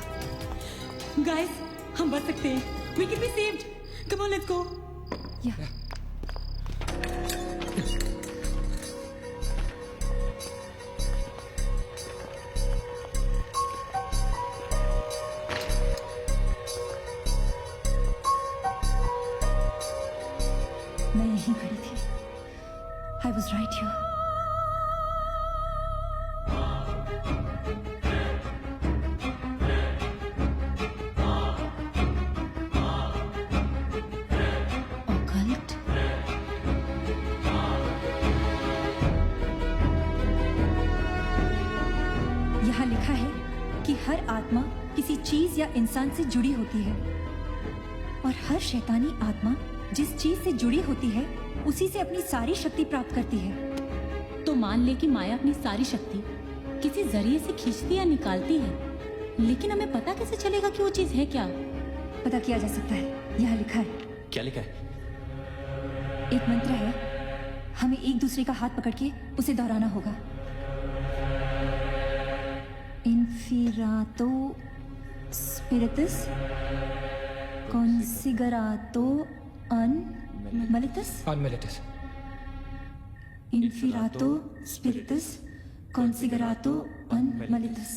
Guys, हम बच सकते हैं. We can be saved. Come on, let's go. Yeah. मैं यहीं खड़ी थी. I was right here. Occult? यहाँ लिखा है कि हर आत्मा किसी चीज या इंसान से जुड़ी होती है और हर शैतानी आत्मा जिस चीज से जुड़ी होती है उसी से अपनी सारी शक्ति प्राप्त करती है. तो मान ले कि माया अपनी सारी शक्ति किसी जरिए से खींचती या निकालती है, लेकिन हमें पता कैसे चलेगा कि वो चीज है क्या? पता किया जा सकता है. यहाँ लिखा है. क्या लिखा है? एक मंत्र है. हमें एक दूसरे का हाथ पकड़ के उसे दोहराना होगा. इन्फिरातो स्पिरिटस कॉन्सिगरातो अनमलिटस. Unmilitus. Inferato spiritus considerato unmalitus.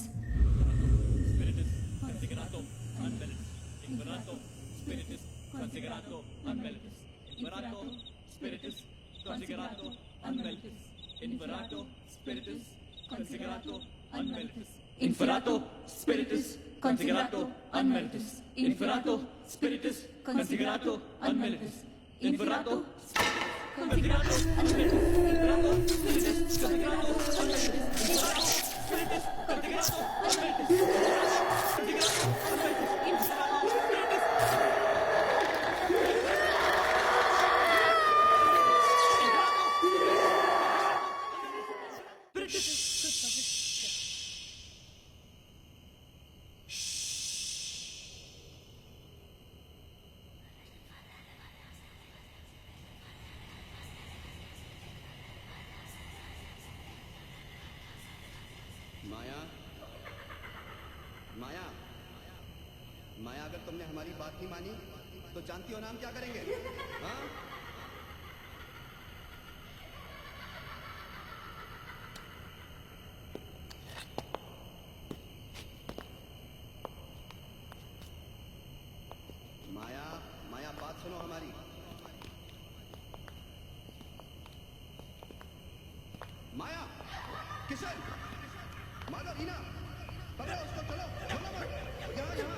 Inferato spiritus considerato unmelitus. Inferato spiritus considerato unmelitus. Inferato considerato unmelitus. Inferato spiritus considerato unmelitus. Inferato spiritus considerato माया, माया, माया, अगर तुमने हमारी बात नहीं मानी तो जानती हो ना हम क्या करेंगे? हाँ? माया, माया, बात सुनो हमारी. माया, किशन, माधव, रीना, पकड़ो उसको, चलो, छोड़ो मत. यहाँ, यहाँ.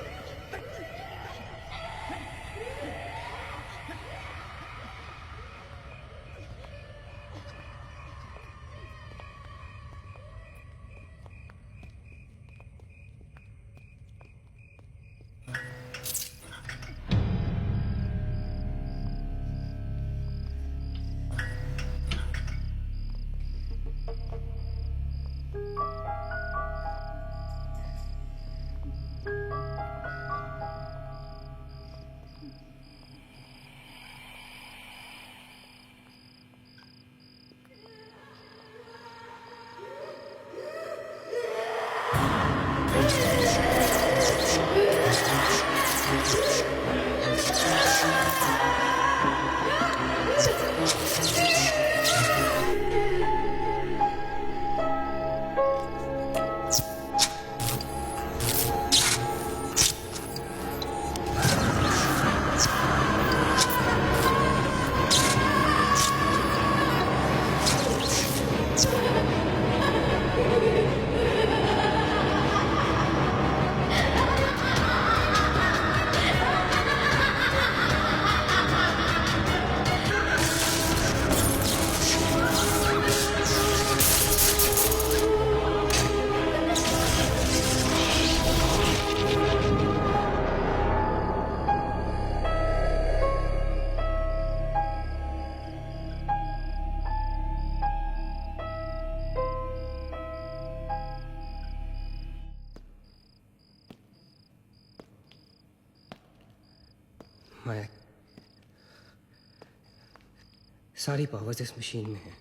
सारी पावर्स इस मशीन में है।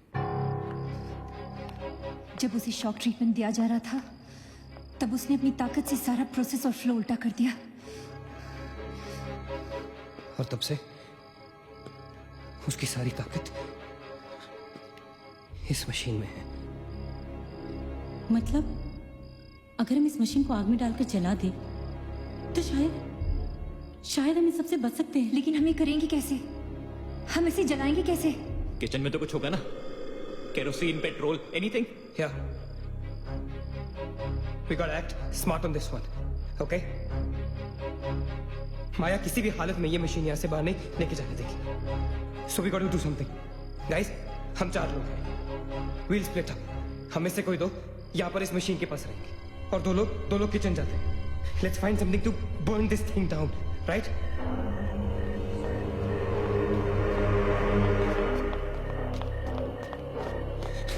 जब उसे शॉक ट्रीटमेंट दिया जा रहा था तब उसने अपनी ताकत से सारा प्रोसेस और फ्लो उल्टा कर दिया। और तब से उसकी सारी ताकत इस मशीन में है। मतलब अगर हम इस मशीन को आग में डालकर जला दें तो शायद हम इस सबसे बच सकते हैं। लेकिन हम ये करेंगे कैसे? हम इसे जलाएंगे कैसे? किचन में तो कुछ होगा ना, kerosene, petrol, anything. Yeah. We gotta act smart on this one, okay? माया किसी भी हालत में ये मशीन यहाँ से बाहर नहीं लेके जाने देगी। So we gotta do something, guys. हम 4 लोग हैं। We'll split up. हमें से कोई 2 यहाँ पर इस मशीन के पास रहेंगे और 2 लोग किचन जाते हैं। Let's find something to burn this thing down, right?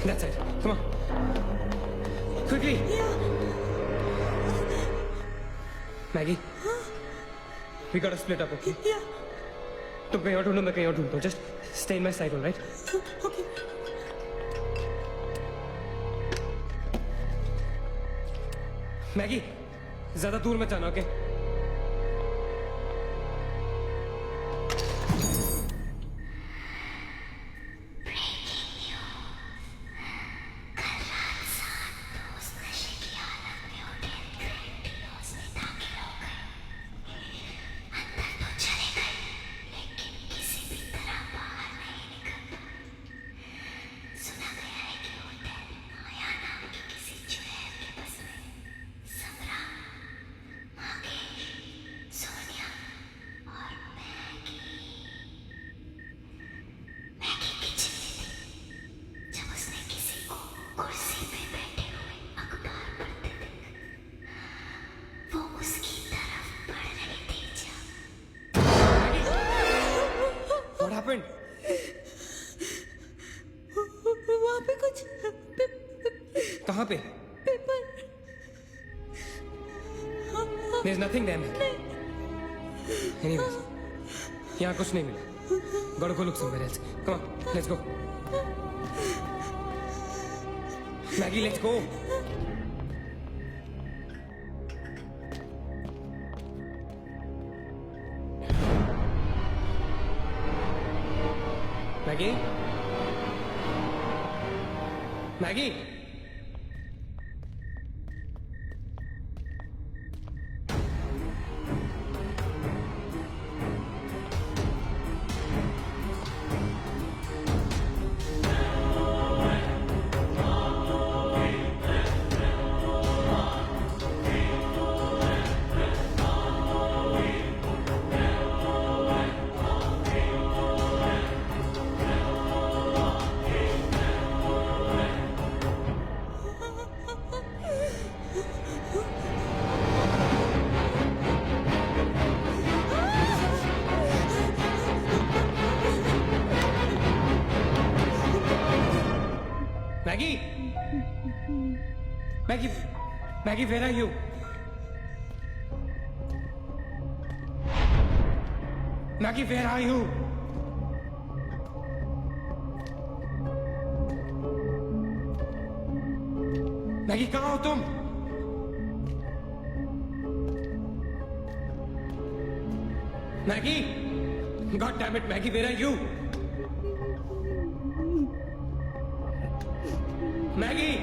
That's it. Come on. Quickly. Maggie. We gotta split up, okay? तुम कहीं और ढूंढो, मैं कहीं और ढूंढता हूँ. Just stay in my side, all right? Okay. Maggie, ज़्यादा दूर मत जाना, okay? वहाँ पे कुछ कहाँ पे? There's nothing there, Maggie. Anyways, यहाँ कुछ नहीं मिला. Gotta go look somewhere else. Come on, let's go. Maggie, let's go. Maggie? Maggie? Maggie? Maggie, where are you? Maggie, where are you? Maggie, कहाँ हो तुम? Maggie? God damn it, Maggie, where are you? Maggie!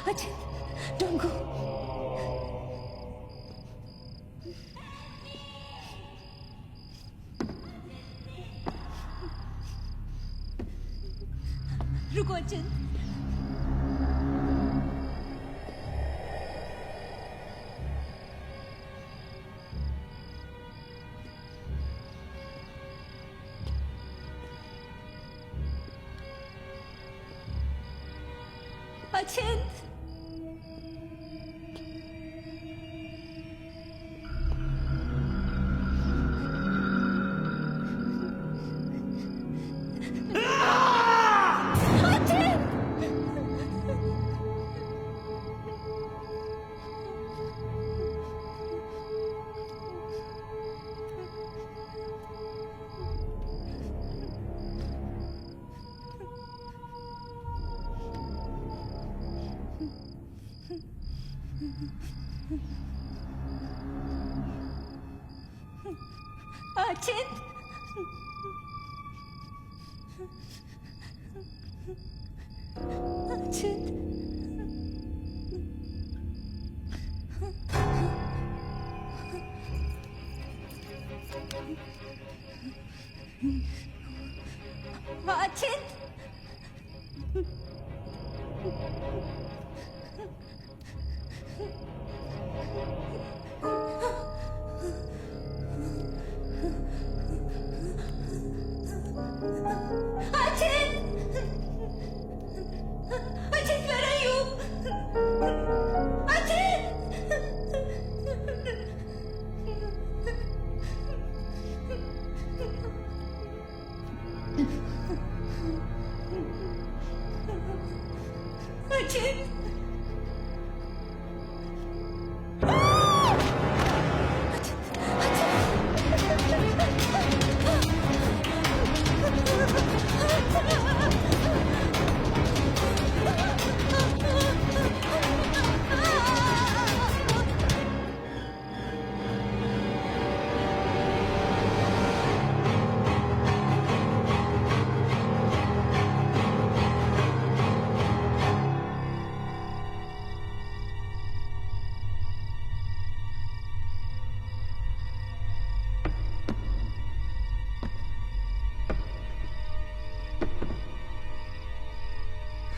Ajay, don't go. रुको अचिंत. अचिंत. अचित अचित अचित Ajit, where are you? Ajit! Ajit!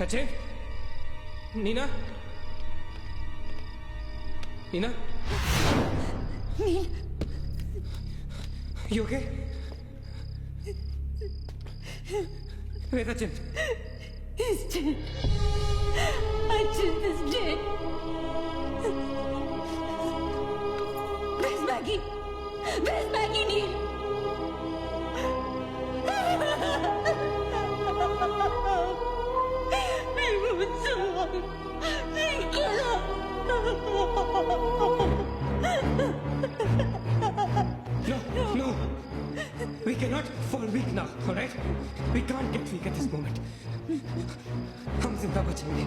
Ajay, Neena, Neena, you okay? Where's Ajit? He's dead. Ajit is dead. Where's Maggie? Where's Maggie, Neil? No. We cannot fall weak now, all right? We can't get weak at this moment. हम जिंदा बचेंगे.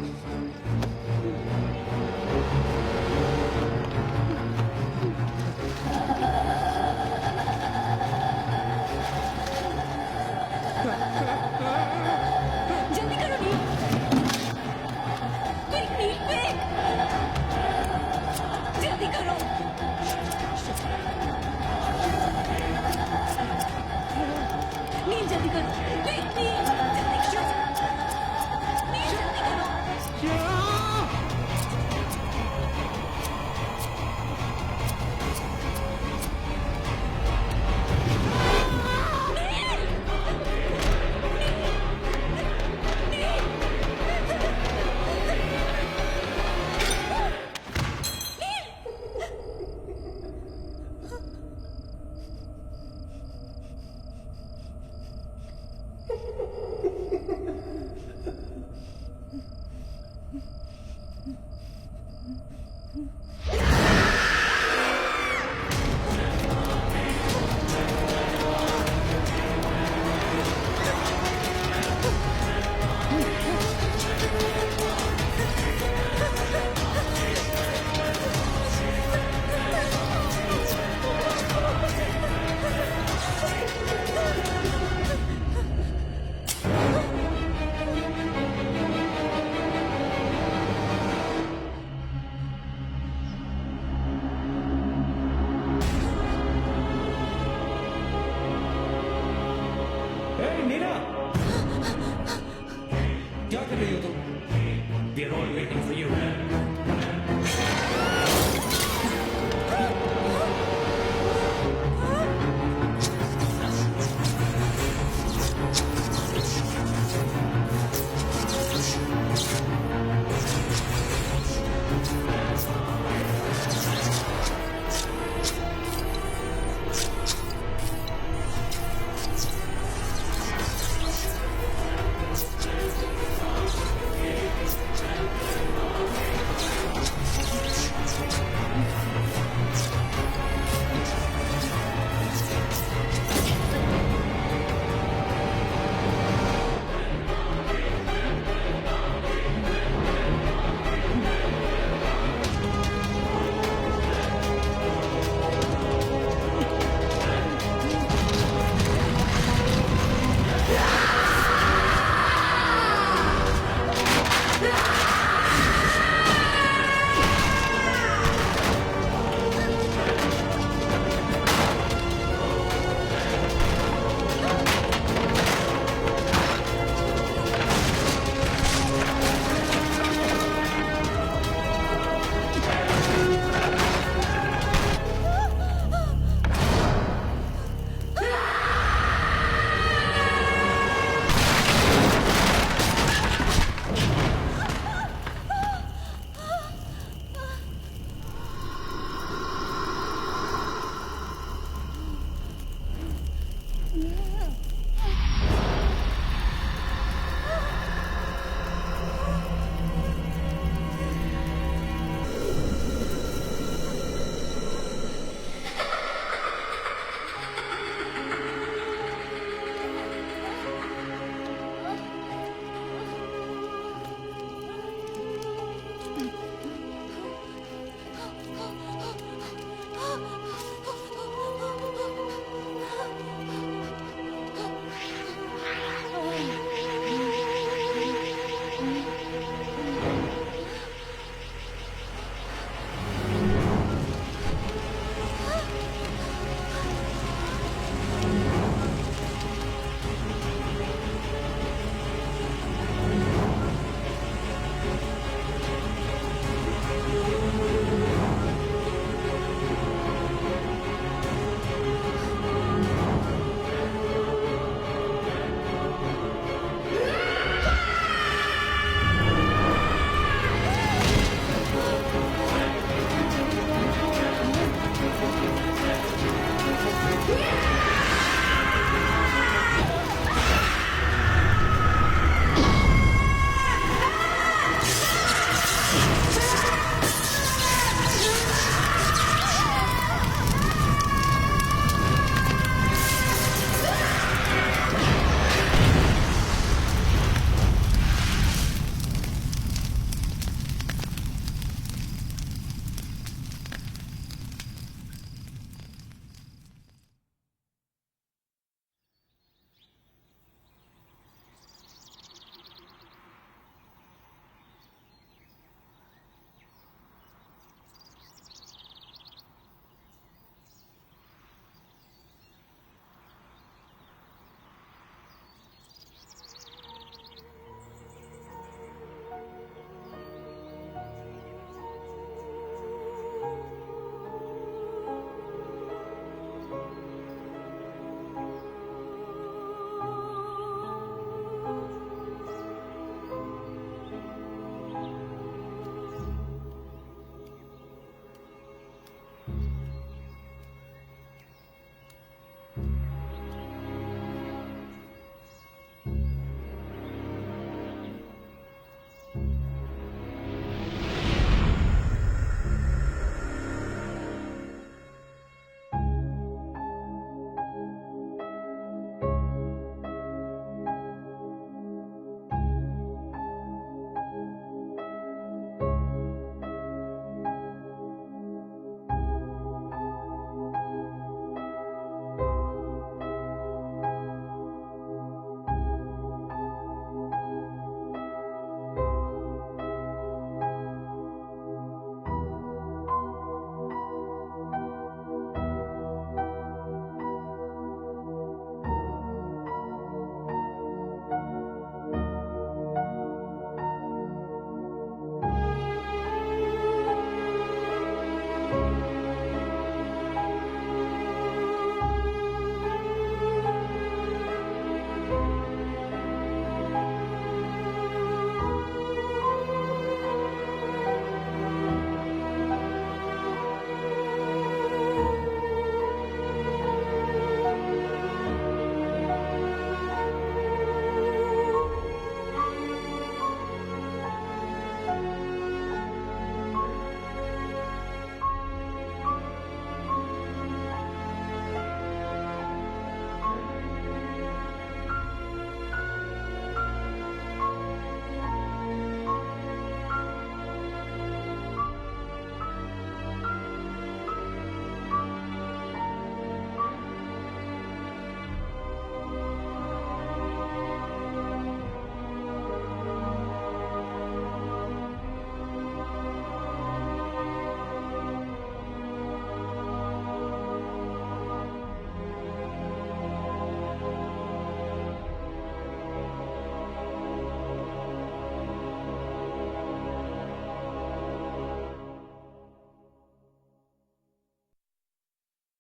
जल्दी करो नील. Quick, Neil, quick. जल्दी करो. नील जल्दी करो. Quick, Neil. जल्दी करो. नील जल्दी करो. We are all waiting for you.